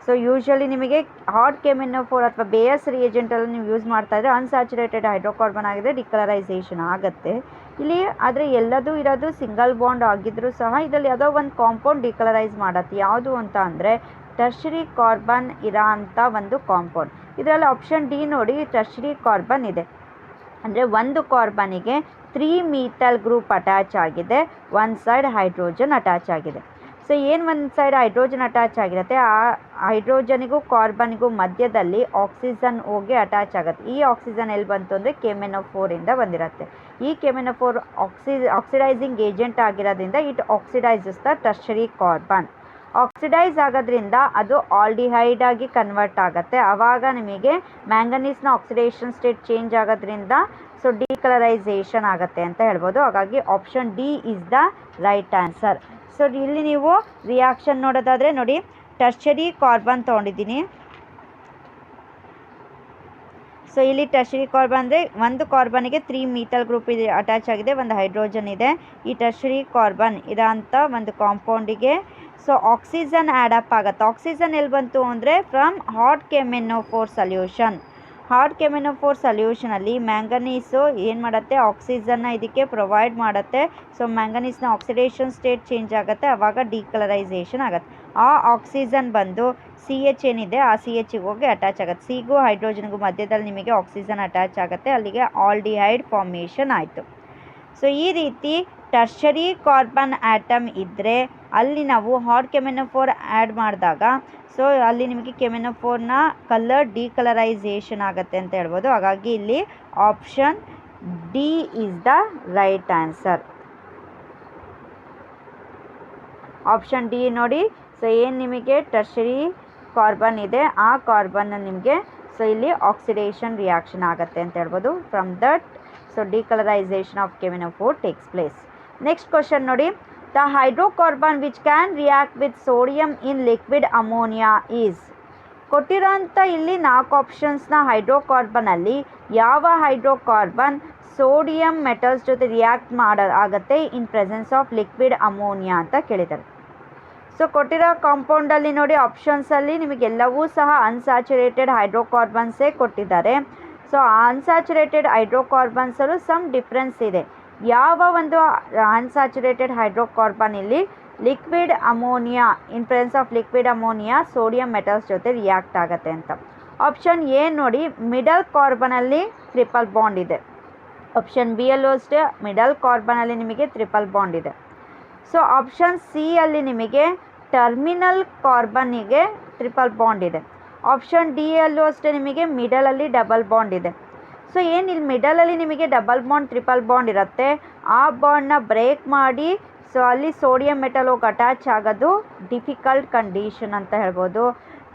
ಸೊ ಯೂಶ್ವಲಿ ನಿಮಗೆ ಹಾಟ್ KMnO4 ಅಥವಾ ಬೇಯಸ್ ರಿಯೇಜೆಂಟಲ್ಲಿ ನೀವು ಯೂಸ್ ಮಾಡ್ತಾ ಇದ್ದರೆ ಅನ್ಸ್ಯಾಚುರೇಟೆಡ್ ಹೈಡ್ರೋಕಾರ್ಬನ್ ಆಗಿದೆ, ಡಿಕಲರೈಸೇಷನ್ ಆಗುತ್ತೆ ಇಲ್ಲಿ. ಆದರೆ ಎಲ್ಲದೂ ಇರೋದು ಸಿಂಗಲ್ ಬಾಂಡ್ ಆಗಿದ್ದರೂ ಸಹ ಇದರಲ್ಲಿ ಯಾವುದೋ ಒಂದು ಕಾಂಪೌಂಡ್ ಡಿಕಲರೈಸ್ ಮಾಡುತ್ತೆ. ಯಾವುದು ಅಂತ ಅಂದರೆ ಟರ್ಷರಿ ಕಾರ್ಬನ್ ಇರೋ ಅಂಥ ಒಂದು ಕಾಂಪೌಂಡ್. ಇದರಲ್ಲಿ ಆಪ್ಷನ್ ಡಿ ನೋಡಿ, ಟರ್ಷರಿ ಕಾರ್ಬನ್ ಇದೆ ಅಂದರೆ ಒಂದು ಕಾರ್ಬನಿಗೆ 3 ಮೀಥೈಲ್ ಗ್ರೂಪ್ ಅಟ್ಯಾಚ್ ಆಗಿದೆ, ಒಂದು ಸೈಡ್ ಹೈಡ್ರೋಜನ್ ಅಟ್ಯಾಚ್ ಆಗಿದೆ. ಸೊ ಏನು ಒಂದು ಸೈಡ್ ಹೈಡ್ರೋಜನ್ ಅಟ್ಯಾಚ್ ಆಗಿರುತ್ತೆ, ಆ ಹೈಡ್ರೋಜನಿಗೂ ಕಾರ್ಬನ್ನಿಗೂ ಮಧ್ಯದಲ್ಲಿ ಆಕ್ಸಿಜನ್ ಹೋಗಿ ಅಟ್ಯಾಚ್ ಆಗುತ್ತೆ. ಈ ಆಕ್ಸಿಜನ್ ಎಲ್ಲಿ ಬಂತು ಅಂದರೆ KMnO4 ಬಂದಿರುತ್ತೆ. ಈ KMnO4 ಆಕ್ಸಿಡೈಸಿಂಗ್ ಏಜೆಂಟ್ ಆಗಿರೋದ್ರಿಂದ it oxidises the tertiary carbon. Oxidise ಆಗೋದ್ರಿಂದ ಅದು ಆಲ್ಡಿಹೈಡ್ ಆಗಿ ಕನ್ವರ್ಟ್ ಆಗುತ್ತೆ. ಆವಾಗ ನಿಮಗೆ ಮ್ಯಾಂಗನೀಸ್ನ ಆಕ್ಸಿಡೇಷನ್ ಸ್ಟೇಟ್ ಚೇಂಜ್ ಆಗೋದ್ರಿಂದ ಸೊ ಡಿಕಲರೈಸೇಷನ್ ಆಗುತ್ತೆ ಅಂತ ಹೇಳ್ಬೋದು. ಹಾಗಾಗಿ option D is the right answer. So ಇಲ್ಲಿ ನೀವು ರಿಯಾಕ್ಷನ್ ನೋಡೋದಾದರೆ ನೋಡಿ, ಟರ್ಷರಿ ಕಾರ್ಬನ್ ತೊಗೊಂಡಿದ್ದೀನಿ. ಸೊ ಇಲ್ಲಿ ಟರ್ಷರಿ ಕಾರ್ಬನ್ ಅಂದರೆ ಒಂದು ಕಾರ್ಬನ್ಗೆ 3 ಮೀಥೈಲ್ ಗ್ರೂಪ್ ಇದೆ ಅಟ್ಯಾಚ್ ಆಗಿದೆ, ಒಂದು ಹೈಡ್ರೋಜನ್ ಇದೆ. ಈ ಟರ್ಷರಿ ಕಾರ್ಬನ್ ಇರೋಂಥ ಒಂದು ಕಾಂಪೌಂಡಿಗೆ ಸೊ ಆಕ್ಸಿಜನ್ ಆ್ಯಡಪ್ ಆಗುತ್ತೆ. ಆಕ್ಸಿಜನ್ ಎಲ್ಲಿ ಬಂತು ಅಂದರೆ from hot KMnO4 solution. Hot KMnO4 ಸೊಲ್ಯೂಷನಲ್ಲಿ ಮ್ಯಾಂಗನೀಸು ಏನು ಮಾಡುತ್ತೆ, ಆಕ್ಸಿಜನ್ನ ಇದಕ್ಕೆ ಪ್ರೊವೈಡ್ ಮಾಡುತ್ತೆ. ಸೊ ಮ್ಯಾಂಗನೀಸ್ನ ಆಕ್ಸಿಡೇಷನ್ ಸ್ಟೇಟ್ ಚೇಂಜ್ ಆಗುತ್ತೆ, ಆವಾಗ ಡಿಕಲರೈಸೇಷನ್ ಆಗುತ್ತೆ. ಆ ಆಕ್ಸಿಜನ್ ಬಂದು CH ಏನಿದೆ ಆ CHಗೆ ಹೋಗಿ ಅಟ್ಯಾಚ್ ಆಗುತ್ತೆ. ಸಿಗೂ ಹೈಡ್ರೋಜನ್ಗೂ ಮಧ್ಯದಲ್ಲಿ ನಿಮಗೆ ಆಕ್ಸಿಜನ್ ಅಟ್ಯಾಚ್ ಆಗುತ್ತೆ, ಅಲ್ಲಿಗೆ ಆಲ್ಡಿಹೈಡ್ ಫಾರ್ಮೇಷನ್ ಆಯಿತು. ಸೊ ಈ ರೀತಿ ಟರ್ಷರಿ ಕಾರ್ಬನ್ ಆಟಮ್ ಇದ್ದರೆ ಅಲ್ಲಿ ನಾವು ಹಾಟ್ KMnO4 ಆ್ಯಡ್ ಮಾಡಿದಾಗ ಸೊ ಅಲ್ಲಿ ನಿಮಗೆ KMnO4ನ ಕಲರ್ ಡಿಕಲರೈಸೇಷನ್ ಆಗುತ್ತೆ ಅಂತ ಹೇಳ್ಬೋದು. ಹಾಗಾಗಿ ಇಲ್ಲಿ option D is the right answer. Option D ನೋಡಿ, ಸೊ ಏನು ನಿಮಗೆ ಟರ್ಷರಿ ಕಾರ್ಬನ್ ಇದೆ ಆ ಕಾರ್ಬನ್ ನಿಮಗೆ ಸೊ ಇಲ್ಲಿ ಆಕ್ಸಿಡೇಷನ್ ರಿಯಾಕ್ಷನ್ ಆಗುತ್ತೆ ಅಂತ ಹೇಳ್ಬೋದು. From that so decolourisation of KMnO4 takes place. Next question ನೋಡಿ, the hydrocarbon which can react with sodium in liquid ammonia is. ಕೊಟ್ಟಿರೋಂಥ ಇಲ್ಲಿ 4 ಆಪ್ಷನ್ಸ್ನ ಹೈಡ್ರೋಕಾರ್ಬನಲ್ಲಿ ಯಾವ ಹೈಡ್ರೋಕಾರ್ಬನ್ ಸೋಡಿಯಂ ಮೆಟಲ್ಸ್ ಜೊತೆ ರಿಯಾಕ್ಟ್ ಆಗುತ್ತೆ in presence of liquid ammonia ಅಂತ ಕೇಳಿದ್ದಾರೆ. ಸೊ ಕೊಟ್ಟಿರೋ ಕಾಂಪೌಂಡಲ್ಲಿ ನೋಡಿ ಆಪ್ಷನ್ಸಲ್ಲಿ ನಿಮಗೆಲ್ಲವೂ ಸಹ ಅನ್ಸ್ಯಾಚುರೇಟೆಡ್ ಹೈಡ್ರೋಕಾರ್ಬನ್ಸೇ ಕೊಟ್ಟಿದ್ದಾರೆ. ಸೊ ಅನ್ಸ್ಯಾಚುರೇಟೆಡ್ ಹೈಡ್ರೋಕಾರ್ಬನ್ಸಲ್ಲೂ ಸಮ್ ಡಿಫ್ರೆನ್ಸ್ ಇದೆ. ಯಾವ ಒಂದು ಅನ್ಸ್ಯಾಚುರೇಟೆಡ್ ಹೈಡ್ರೋಕಾರ್ಬನ್ ಇಲ್ಲಿ liquid ammonia in presence of liquid ammonia sodium metals ಜೊತೆ ರಿಯಾಕ್ಟ್ ಆಗುತ್ತೆ ಅಂತ. ಆಪ್ಷನ್ ಎ ನೋಡಿ, ಮಿಡಲ್ ಕಾರ್ಬನಲ್ಲಿ ಟ್ರಿಪಲ್ ಬಾಂಡ್ ಇದೆ. ಆಪ್ಷನ್ ಬಿ ಯಲ್ಲೂ ಅಷ್ಟೇ ಮಿಡಲ್ ಕಾರ್ಬನಲ್ಲಿ ನಿಮಗೆ ಟ್ರಿಪಲ್ ಬಾಂಡ್ ಇದೆ. ಸೊ ಆಪ್ಷನ್ ಸಿ ಅಲ್ಲಿ ನಿಮಗೆ ಟರ್ಮಿನಲ್ ಕಾರ್ಬನ್ನಿಗೆ ಟ್ರಿಪಲ್ ಬಾಂಡ್ ಇದೆ. ಆಪ್ಷನ್ ಡಿ ಯಲ್ಲೂ ಅಷ್ಟೇ ನಿಮಗೆ ಮಿಡಲಲ್ಲಿ ಡಬಲ್ ಬಾಂಡ್ ಇದೆ. ಸೊ ಏನು ಇಲ್ಲಿ ಮಿಡಲಲ್ಲಿ ನಿಮಗೆ ಡಬಲ್ ಬಾಂಡ್ ಟ್ರಿಪಲ್ ಬಾಂಡ್ ಇರುತ್ತೆ, ಆ ಬಾಂಡ್ನ ಬ್ರೇಕ್ ಮಾಡಿ ಸೊ ಅಲ್ಲಿ ಸೋಡಿಯಂ ಮೆಟಲ್ ಹೋಗಿ ಅಟ್ಯಾಚ್ ಆಗೋದು ಡಿಫಿಕಲ್ಟ್ ಕಂಡೀಷನ್ ಅಂತ ಹೇಳ್ಬೋದು.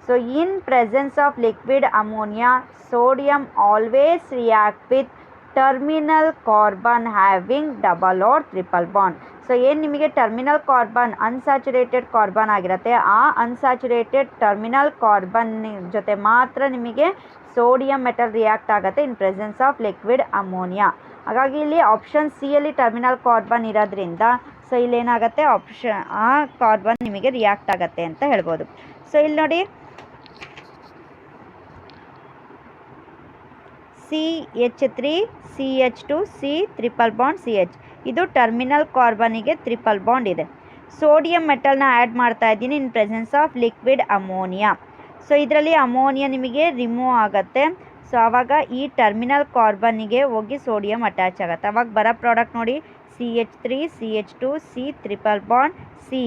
So in presence of liquid ammonia sodium always react with terminal carbon having double or triple bond. So ಏನು ನಿಮಗೆ ಟರ್ಮಿನಲ್ ಕಾರ್ಬನ್ ಅನ್ಸ್ಯಾಚುರೇಟೆಡ್ ಕಾರ್ಬನ್ ಆಗಿರುತ್ತೆ, ಆ ಅನ್ಸ್ಯಾಚುರೇಟೆಡ್ ಟರ್ಮಿನಲ್ ಕಾರ್ಬನ್ ಜೊತೆ ಮಾತ್ರ ನಿಮಗೆ ಸೋಡಿಯಂ ಮೆಟಲ್ ರಿಯಾಕ್ಟ್ ಆಗುತ್ತೆ in presence of liquid ammonia. ಹಾಗಾಗಿ ಇಲ್ಲಿ ಆಪ್ಷನ್ ಸಿ ಅಲ್ಲಿ ಟರ್ಮಿನಲ್ ಕಾರ್ಬನ್ ಇರೋದ್ರಿಂದ ಸೊ ಇಲ್ಲೇನಾಗುತ್ತೆ ಆಪ್ಷನ್ ಆ ಕಾರ್ಬನ್ ನಿಮಗೆ ರಿಯಾಕ್ಟ್ ಆಗುತ್ತೆ ಅಂತ ಹೇಳ್ಬೋದು. ಸೊ ಇಲ್ಲಿ ನೋಡಿ CH3 CH2 C triple bond CH, ಇದು ಟರ್ಮಿನಲ್ ಕಾರ್ಬನಿಗೆ ಟ್ರಿಪಲ್ ಬಾಂಡ್ ಇದೆ. ಸೋಡಿಯಂ ಮೆಟಲ್ನ ಆ್ಯಡ್ ಮಾಡ್ತಾ ಇದ್ದೀನಿ in presence of liquid ammonia. So ಇದರಲ್ಲಿ ಅಮೋನಿಯಾ ನಿಮಗೆ ರಿಮೂವ್ ಆಗುತ್ತೆ. ಸೊ ಆವಾಗ ಈ ಟರ್ಮಿನಲ್ ಕಾರ್ಬನ್ನಿಗೆ ಹೋಗಿ ಸೋಡಿಯಂ ಅಟ್ಯಾಚ್ ಆಗುತ್ತೆ. ಅವಾಗ ಬರೋ ಪ್ರಾಡಕ್ಟ್ ನೋಡಿ CH3 CH2 C triple bond C,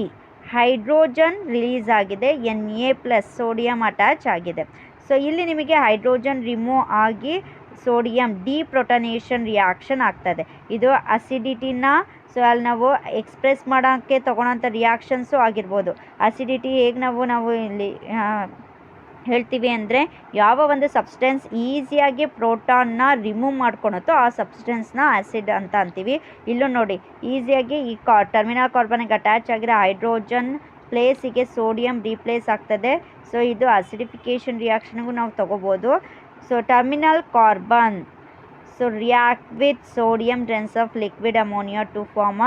hydrogen release ಆಗಿದೆ, Na+ ಸೋಡಿಯಂ ಅಟ್ಯಾಚ್ ಆಗಿದೆ. ಸೊ ಇಲ್ಲಿ ನಿಮಗೆ ಹೈಡ್ರೋಜನ್ ರಿಮೂವ್ ಆಗಿ ಸೋಡಿಯಂ ಡಿಪ್ರೊಟನೇಷನ್ ರಿಯಾಕ್ಷನ್ ಆಗ್ತದೆ. ಇದು ಅಸಿಡಿಟಿನ ಸೊ ಅಲ್ಲಿ ನಾವು ಎಕ್ಸ್ಪ್ರೆಸ್ ಮಾಡೋಕ್ಕೆ ತೊಗೊಳೋಂಥ ರಿಯಾಕ್ಷನ್ಸು ಆಗಿರ್ಬೋದು. ಅಸಿಡಿಟಿ ಹೇಗೆ ನಾವು ಇಲ್ಲಿ ಹೇಳ್ತೀವಿ ಅಂದರೆ ಯಾವ ಒಂದು ಸಬ್ಸ್ಟೆನ್ಸ್ ಈಸಿಯಾಗಿ ಪ್ರೋಟಾನ್ನ ರಿಮೂವ್ ಮಾಡ್ಕೊಳುತ್ತೋ ಆ ಸಬ್ಸ್ಟೆನ್ಸ್ನ ಆ್ಯಸಿಡ್ ಅಂತ ಅಂತೀವಿ. ಇಲ್ಲೂ ನೋಡಿ ಈಸಿಯಾಗಿ ಈ ಟರ್ಮಿನಲ್ ಕಾರ್ಬನ್ಗೆ ಅಟ್ಯಾಚ್ ಆಗಿರೋ ಹೈಡ್ರೋಜನ್ ಪ್ಲೇಸಿಗೆ ಸೋಡಿಯಂ ರೀಪ್ಲೇಸ್ ಆಗ್ತದೆ. ಸೊ ಇದು ಅಸಿಡಿಫಿಕೇಷನ್ ರಿಯಾಕ್ಷನ್ಗೂ ನಾವು ತೊಗೋಬೋದು. So terminal carbon so react with sodium presence of liquid ammonia to form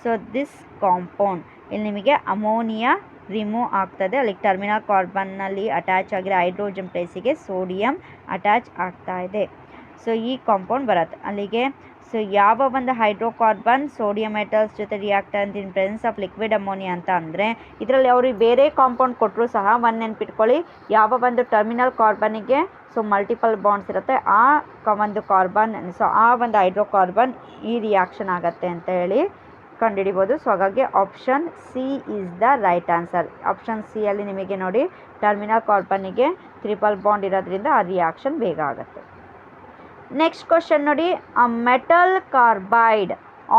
so this compound. ಇಲ್ಲಿ ನಿಮಗೆ ಅಮೋನಿಯಾ ರಿಮೂವ್ ಆಗ್ತದೆ, ಅಲ್ಲಿಗೆ ಟರ್ಮಿನಲ್ ಕಾರ್ಬನ್ನಲ್ಲಿ ಅಟ್ಯಾಚ್ ಆಗಿರೋ ಹೈಡ್ರೋಜನ್ ಪ್ಲೇಸಿಗೆ ಸೋಡಿಯಂ ಅಟ್ಯಾಚ್ ಆಗ್ತಾ ಇದೆ. ಸೊ ಈ ಕಾಂಪೌಂಡ್ ಬರುತ್ತೆ ಅಲ್ಲಿಗೆ. ಸೊ ಯಾವ ಒಂದು ಹೈಡ್ರೋಕಾರ್ಬನ್ ಸೋಡಿಯಂ ಮೆಟಲ್ಸ್ ಜೊತೆ ರಿಯಾಕ್ಟ್ ಅಂತ ಇನ್ ಪ್ರೆಸೆನ್ಸ್ ಆಫ್ ಲಿಕ್ವಿಡ್ ಅಮೋನಿಯಾ ಅಂತ ಅಂದರೆ ಇದರಲ್ಲಿ ಅವರು ಬೇರೆ ಕಾಂಪೌಂಡ್ ಕೊಟ್ಟರು ಸಹ ಒಂದು ನೆನ್ಪಿಟ್ಕೊಳ್ಳಿ, ಯಾವ ಒಂದು ಟರ್ಮಿನಲ್ ಕಾರ್ಬನ್ನಿಗೆ ಸೊ ಮಲ್ಟಿಪಲ್ ಬಾಂಡ್ಸ್ ಇರುತ್ತೆ ಆ ಒಂದು ಕಾರ್ಬನ್ ಸೊ ಆ ಒಂದು ಹೈಡ್ರೋಕಾರ್ಬನ್ ಈ ರಿಯಾಕ್ಷನ್ ಆಗುತ್ತೆ ಅಂತ ಹೇಳಿ ಕಂಡುಹಿಡಿಬೋದು. ಸೊ ಹಾಗಾಗಿ option C is the right answer. Option C ಅಲ್ಲಿ ನಿಮಗೆ ನೋಡಿ ಟರ್ಮಿನಲ್ ಕಾರ್ಬನ್ನಿಗೆ ಟ್ರಿಪಲ್ ಬಾಂಡ್ ಇರೋದ್ರಿಂದ ಆ ರಿಯಾಕ್ಷನ್ ಬೇಗ ಆಗುತ್ತೆ. ನೆಕ್ಸ್ಟ್ ಕ್ವಶನ್ ನೋಡಿ, a metal carbide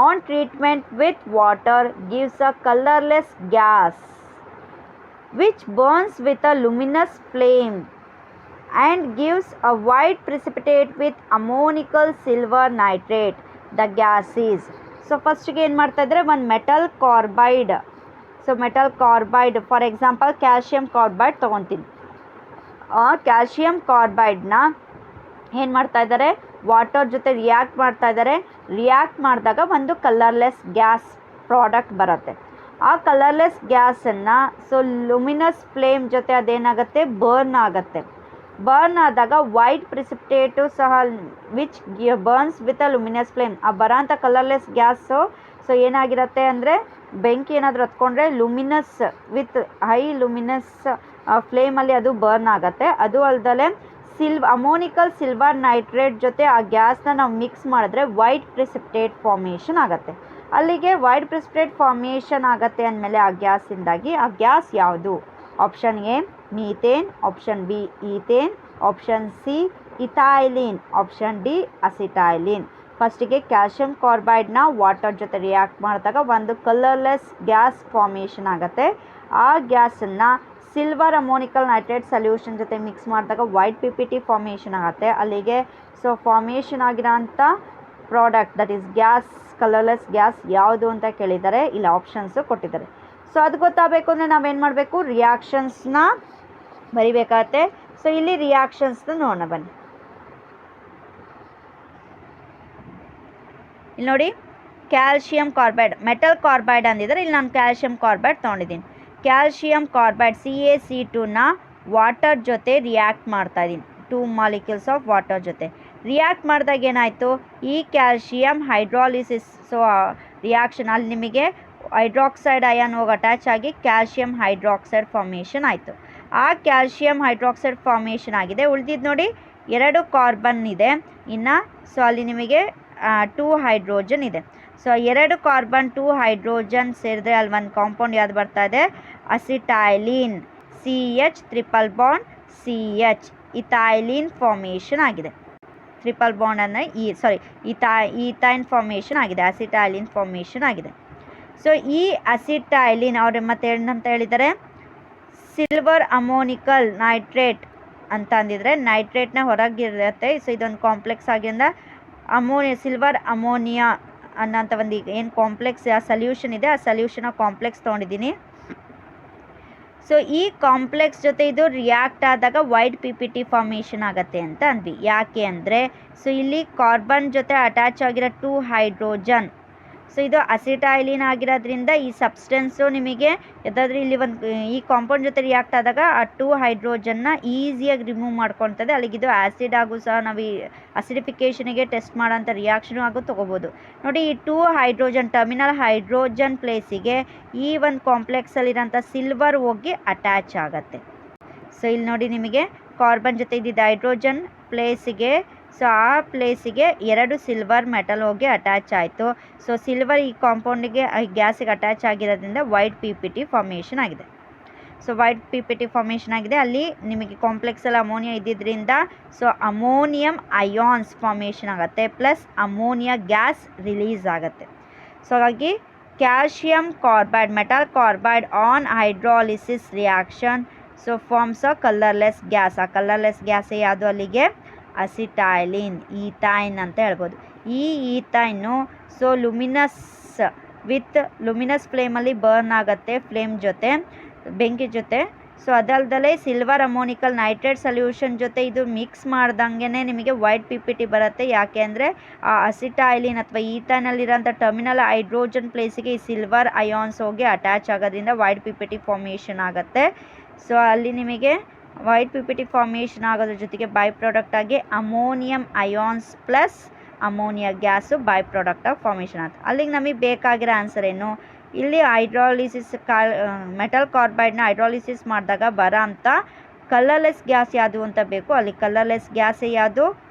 on treatment with water gives a colourless gas which burns with a luminous flame and gives a white precipitate with ammonical silver nitrate. The gas is. So ಫಸ್ಟಿಗೆ ಏನು ಮಾಡ್ತಾ ಇದ್ದಾರೆ, ಒಂದು metal carbide. So metal carbide for example calcium carbide ತೊಗೊತೀನಿ. ಆ calcium ಕಾರ್ಬೈಡ್ನ ಏನು ಮಾಡ್ತಾ ಇದ್ದಾರೆ, ವಾಟರ್ ಜೊತೆ ರಿಯಾಕ್ಟ್ ಮಾಡ್ತಾ ಇದ್ದಾರೆ. ರಿಯಾಕ್ಟ್ ಮಾಡಿದಾಗ ಒಂದು ಕಲರ್ಲೆಸ್ ಗ್ಯಾಸ್ ಪ್ರಾಡಕ್ಟ್ ಬರುತ್ತೆ. ಆ ಕಲರ್ಲೆಸ್ ಗ್ಯಾಸನ್ನು ಸೊ ಲುಮಿನಸ್ ಫ್ಲೇಮ್ ಜೊತೆ ಅದೇನಾಗುತ್ತೆ ಬರ್ನ್ ಆಗುತ್ತೆ. ಬರ್ನ್ ಆದಾಗ ವೈಟ್ ಪ್ರಿಸಿಪಿಟೇಟು ಸಹ which burns with a luminous flame. ಆ ಬರೋಂಥ ಕಲರ್ಲೆಸ್ ಗ್ಯಾಸು ಸೊ ಏನಾಗಿರುತ್ತೆ ಅಂದರೆ ಬೆಂಕಿ ಏನಾದರೂ ಹತ್ಕೊಂಡ್ರೆ ಲುಮಿನಸ್ ವಿತ್ ಹೈ ಲುಮಿನಸ್ ಫ್ಲೇಮಲ್ಲಿ ಅದು ಬರ್ನ್ ಆಗುತ್ತೆ. ಅದು ಅಲ್ಲದೆ ಅಮೋನಿಕಲ್ ಸಿಲ್ವರ್ ನೈಟ್ರೇಟ್ ಜೊತೆ ಆ ಗ್ಯಾಸ್ನ ನಾವು ಮಿಕ್ಸ್ ಮಾಡಿದ್ರೆ ವೈಟ್ ಪ್ರಿಸಿಪಿಟೇಟ್ ಫಾರ್ಮೇಷನ್ ಆಗುತ್ತೆ. ಅಲ್ಲಿಗೆ ವೈಟ್ ಪ್ರಿಸಿಪಿಟೇಟ್ ಫಾರ್ಮೇಷನ್ ಆಗುತ್ತೆ ಅಂದಮೇಲೆ ಆ ಗ್ಯಾಸಿಂದಾಗಿ ಆ ಗ್ಯಾಸ್ ಯಾವುದು? Option A methane, option B ethane, option C ethylene, option D acetylene. ಫಸ್ಟಿಗೆ ಕ್ಯಾಲ್ಶಿಯಂ ಕಾರ್ಬೈಡ್ನ ವಾಟರ್ ಜೊತೆ ರಿಯಾಕ್ಟ್ ಮಾಡಿದಾಗ ಒಂದು ಕಲರ್ಲೆಸ್ ಗ್ಯಾಸ್ ಫಾರ್ಮೇಷನ್ ಆಗುತ್ತೆ. ಆ ಗ್ಯಾಸನ್ನು ಸಿಲ್ವರ್ ಅಮೋನಿಕಲ್ ನೈಟ್ರೇಟ್ ಸೊಲ್ಯೂಷನ್ ಜೊತೆ ಮಿಕ್ಸ್ ಮಾಡಿದಾಗ ವೈಟ್ PPT ಫಾರ್ಮೇಷನ್ ಆಗುತ್ತೆ. ಅಲ್ಲಿಗೆ ಸೊ ಫಾರ್ಮೇಷನ್ ಆಗಿರೋಂಥ product that is gas, colourless gas ಯಾವುದು ಅಂತ ಕೇಳಿದ್ದಾರೆ. ಇಲ್ಲಿ ಆಪ್ಷನ್ಸು ಕೊಟ್ಟಿದ್ದಾರೆ. ಸೊ ಅದು ಗೊತ್ತಾಗಬೇಕು ಅಂದರೆ ನಾವೇನು ಮಾಡಬೇಕು, ರಿಯಾಕ್ಷನ್ಸ್ನ ಬರಿಬೇಕಾಗತ್ತೆ. ಸೊ ಇಲ್ಲಿ ರಿಯಾಕ್ಷನ್ಸ್ನ ನೋಡೋಣ ಬನ್ನಿ. ಇಲ್ಲಿ ನೋಡಿ ಕ್ಯಾಲ್ಶಿಯಂ ಕಾರ್ಬೈಡ್ ಮೆಟಲ್ ಕಾರ್ಬೈಡ್ ಅಂದಿದ್ದಾರೆ. ಇಲ್ಲಿ ನಾನು ಕ್ಯಾಲ್ಶಿಯಂ ಕಾರ್ಬೈಡ್ ತೊಗೊಂಡಿದ್ದೀನಿ. ಕ್ಯಾಲ್ಶಿಯಂ ಕಾರ್ಬೈಡ್ CaC2ನ ವಾಟರ್ ಜೊತೆ ರಿಯಾಕ್ಟ್ ಮಾಡ್ತಾ ಇದ್ದೀನಿ. 2 ಮಾಲಿಕ್ಯೂಲ್ಸ್ ಆಫ್ ವಾಟರ್ ಜೊತೆ ರಿಯಾಕ್ಟ್ ಮಾಡಿದಾಗ ಏನಾಯಿತು, ಈ ಕ್ಯಾಲ್ಶಿಯಂ ಹೈಡ್ರಾಲಿಸಿಸ್ ಸೊ ರಿಯಾಕ್ಷನ್ ಅಲ್ಲಿ ನಿಮಗೆ ಹೈಡ್ರಾಕ್ಸೈಡ್ ಅಯಾನ್ ಹೋಗಿ ಅಟ್ಯಾಚ್ ಆಗಿ ಕ್ಯಾಲ್ಶಿಯಂ ಹೈಡ್ರಾಕ್ಸೈಡ್ ಫಾರ್ಮೇಷನ್ ಆಯಿತು. ಆ ಕ್ಯಾಲ್ಶಿಯಂ ಹೈಡ್ರಾಕ್ಸೈಡ್ ಫಾರ್ಮೇಷನ್ ಆಗಿದೆ. ಉಳಿದಿದ್ದು ನೋಡಿ 2 ಕಾರ್ಬನ್ ಇದೆ, ಇನ್ನು ಸೊ ಅಲ್ಲಿ ನಿಮಗೆ 2 ಹೈಡ್ರೋಜನ್ ಇದೆ. ಸೊ 2 ಕಾರ್ಬನ್ 2 ಹೈಡ್ರೋಜನ್ ಸೇರಿದ್ರೆ ಅಲ್ಲಿ ಒಂದು ಕಾಂಪೌಂಡ್ ಯಾವ್ದು ಬರ್ತಾ ಇದೆ, acetylene. CH triple bond CH ethylene formation ಆಗಿದೆ. ಟ್ರಿಪಲ್ ಬಾಂಡ್ ಅಂದರೆ ಈಥೈನ್ ಫಾರ್ಮೇಷನ್ ಆಗಿದೆ, ಅಸಿಟೈಲಿನ್ ಫಾರ್ಮೇಷನ್ ಆಗಿದೆ. ಸೊ ಈ ಅಸಿಟೈಲಿನ್ ಅವ್ರು ಮತ್ತೆ ಏನಂತ ಹೇಳಿದ್ದಾರೆ, ಸಿಲ್ವರ್ ಅಮೋನಿಕಲ್ ನೈಟ್ರೇಟ್ ಅಂತ ಅಂದಿದ್ರೆ ನೈಟ್ರೇಟ್ನ ಹೊರಗಿರುತ್ತೆ. ಸೊ ಇದೊಂದು ಕಾಂಪ್ಲೆಕ್ಸ್ ಆಗಿಂದ ಸಿಲ್ವರ್ ಅಮೋನಿಯಾ ಅನ್ನೋಂಥ ಒಂದು ಏನು ಕಾಂಪ್ಲೆಕ್ಸ್ ಆ ಸಲ್ಯೂಷನ್ ಇದೆ, ಆ ಸಲ್ಯೂಷನ್ ಕಾಂಪ್ಲೆಕ್ಸ್ ತೊಗೊಂಡಿದ್ದೀನಿ. ಸೊ ಈ ಕಾಂಪ್ಲೆಕ್ಸ್ ಜೊತೆ ಇದು ರಿಯಾಕ್ಟ್ ಆದಾಗ ವೈಟ್ PPT ಫಾರ್ಮೇಷನ್ ಆಗುತ್ತೆ ಅಂತ ಅಂದ್ವಿ. ಯಾಕೆ ಅಂದರೆ ಸೊ ಇಲ್ಲಿ ಕಾರ್ಬನ್ ಜೊತೆ ಅಟ್ಯಾಚ್ ಆಗಿರೋ 2 ಹೈಡ್ರೋಜನ್ ಸೊ ಇದು ಅಸಿಟೈಲಿನ್ ಆಗಿರೋದ್ರಿಂದ ಈ ಸಬ್ಸ್ಟೆನ್ಸು ನಿಮಗೆ ಯಾವುದಾದ್ರೂ ಇಲ್ಲಿ ಒಂದು ಈ ಕಾಂಪೌಂಡ್ ಜೊತೆ ರಿಯಾಕ್ಟ್ ಆದಾಗ ಆ 2 ಹೈಡ್ರೋಜನ್ನ ಈಸಿಯಾಗಿ ರಿಮೂವ್ ಮಾಡ್ಕೊತದೆ. ಅಲ್ಲಿಗೆ ಇದು ಆ್ಯಸಿಡ್ ಆಗು ಸಹ ನಾವು ಈ ಅಸಿಡಿಫಿಕೇಷನಿಗೆ ಟೆಸ್ಟ್ ಮಾಡೋಂಥ ರಿಯಾಕ್ಷನು ಆಗು ತೊಗೋಬೋದು. ನೋಡಿ ಈ 2 ಹೈಡ್ರೋಜನ್ ಟರ್ಮಿನಲ್ ಹೈಡ್ರೋಜನ್ ಪ್ಲೇಸಿಗೆ ಈ ಒಂದು ಕಾಂಪ್ಲೆಕ್ಸಲ್ಲಿರೋಂಥ ಸಿಲ್ವರ್ ಹೋಗಿ ಅಟ್ಯಾಚ್ ಆಗುತ್ತೆ. ಸೊ ಇಲ್ಲಿ ನೋಡಿ ನಿಮಗೆ ಕಾರ್ಬನ್ ಜೊತೆ ಇದ್ದಿದ್ದು ಹೈಡ್ರೋಜನ್ ಪ್ಲೇಸಿಗೆ, ಸೊ ಆ ಪ್ಲೇಸಿಗೆ 2 ಸಿಲ್ವರ್ ಮೆಟಲ್ ಹೋಗಿ ಅಟ್ಯಾಚ್ ಆಯಿತು. ಸೊ ಸಿಲ್ವರ್ ಈ ಕಾಂಪೌಂಡಿಗೆ ಗ್ಯಾಸಿಗೆ ಅಟ್ಯಾಚ್ ಆಗಿರೋದ್ರಿಂದ ವೈಟ್ PPT ಫಾರ್ಮೇಷನ್ ಆಗಿದೆ. ಸೊ ವೈಟ್ PPT ಫಾರ್ಮೇಷನ್ ಆಗಿದೆ. ಅಲ್ಲಿ ನಿಮಗೆ ಕಾಂಪ್ಲೆಕ್ಸಲ್ಲಿ ಅಮೋನಿಯಾ ಇದ್ದಿದ್ದರಿಂದ ಸೊ ಅಮೋನಿಯಂ ಅಯಾನ್ಸ್ ಫಾರ್ಮೇಷನ್ ಆಗುತ್ತೆ, ಪ್ಲಸ್ ಅಮೋನಿಯಾ ಗ್ಯಾಸ್ ರಿಲೀಸ್ ಆಗುತ್ತೆ. ಸೊ ಹಾಗಾಗಿ calcium carbide, metal carbide on hydrolysis reaction so forms a colourless gas. ಆ ಕಲರ್ಲೆಸ್ ಗ್ಯಾಸ್ ಯಾವುದು ಅಲ್ಲಿಗೆ ಅಸಿಟೈಲಿನ್, ಈಥೈನ್ ಅಂತ ಹೇಳ್ಬೋದು. ಈ ಈಥೈನು ಸೊ ಲುಮಿನಸ್ ಫ್ಲೇಮಲ್ಲಿ ಬರ್ನ್ ಆಗುತ್ತೆ, ಫ್ಲೇಮ್ ಜೊತೆ, ಬೆಂಕಿ ಜೊತೆ. ಸೊ ಅದಲ್ದಲೇ ಸಿಲ್ವರ್ ಅಮೋನಿಕಲ್ ನೈಟ್ರೇಟ್ ಸೊಲ್ಯೂಷನ್ ಜೊತೆ ಇದು ಮಿಕ್ಸ್ ಮಾಡ್ದಂಗೆ ನಿಮಗೆ ವೈಟ್ PPT ಬರುತ್ತೆ. ಯಾಕೆ ಅಂದರೆ ಆ ಅಸಿಟೈಲಿನ್ ಅಥವಾ ಈಥೈನಲ್ಲಿರೋಂಥ ಟರ್ಮಿನಲ್ ಹೈಡ್ರೋಜನ್ ಪ್ಲೇಸಿಗೆ ಈ ಸಿಲ್ವರ್ ಅಯಾನ್ಸ್ ಹೋಗಿ ಅಟ್ಯಾಚ್ ಆಗೋದ್ರಿಂದ ವೈಟ್ PPT ಫಾರ್ಮೇಷನ್ ಆಗುತ್ತೆ. ಸೊ ಅಲ್ಲಿ ನಿಮಗೆ ವೈಟ್ PPT ಫಾರ್ಮೇಷನ್ ಆಗೋದ್ರ ಜೊತೆಗೆ ಬೈ ಪ್ರಾಡಕ್ಟ್ ಆಗಿ ammonium ions plus ammonia gas by product ಆಗಿ ಫಾರ್ಮೇಷನ್ ಆಗುತ್ತೆ. ಅಲ್ಲಿಗೆ ನಮಗೆ ಬೇಕಾಗಿರೋ ಆನ್ಸರ್ ಏನು, ಇಲ್ಲಿ ಹೈಡ್ರಾಲಿಸಿಸ್ ಮೆಟಲ್ ಕಾರ್ಬೈಡ್ನ ಹೈಡ್ರಾಲಿಸಿಸ್ ಮಾಡಿದಾಗ ಬರೋ ಅಂಥ ಕಲರ್ಲೆಸ್ ಗ್ಯಾಸ್ ಯಾವುದು ಅಂತ ಬೇಕು. ಅಲ್ಲಿ ಕಲರ್ಲೆಸ್ ಗ್ಯಾಸ್ ಯಾವುದು,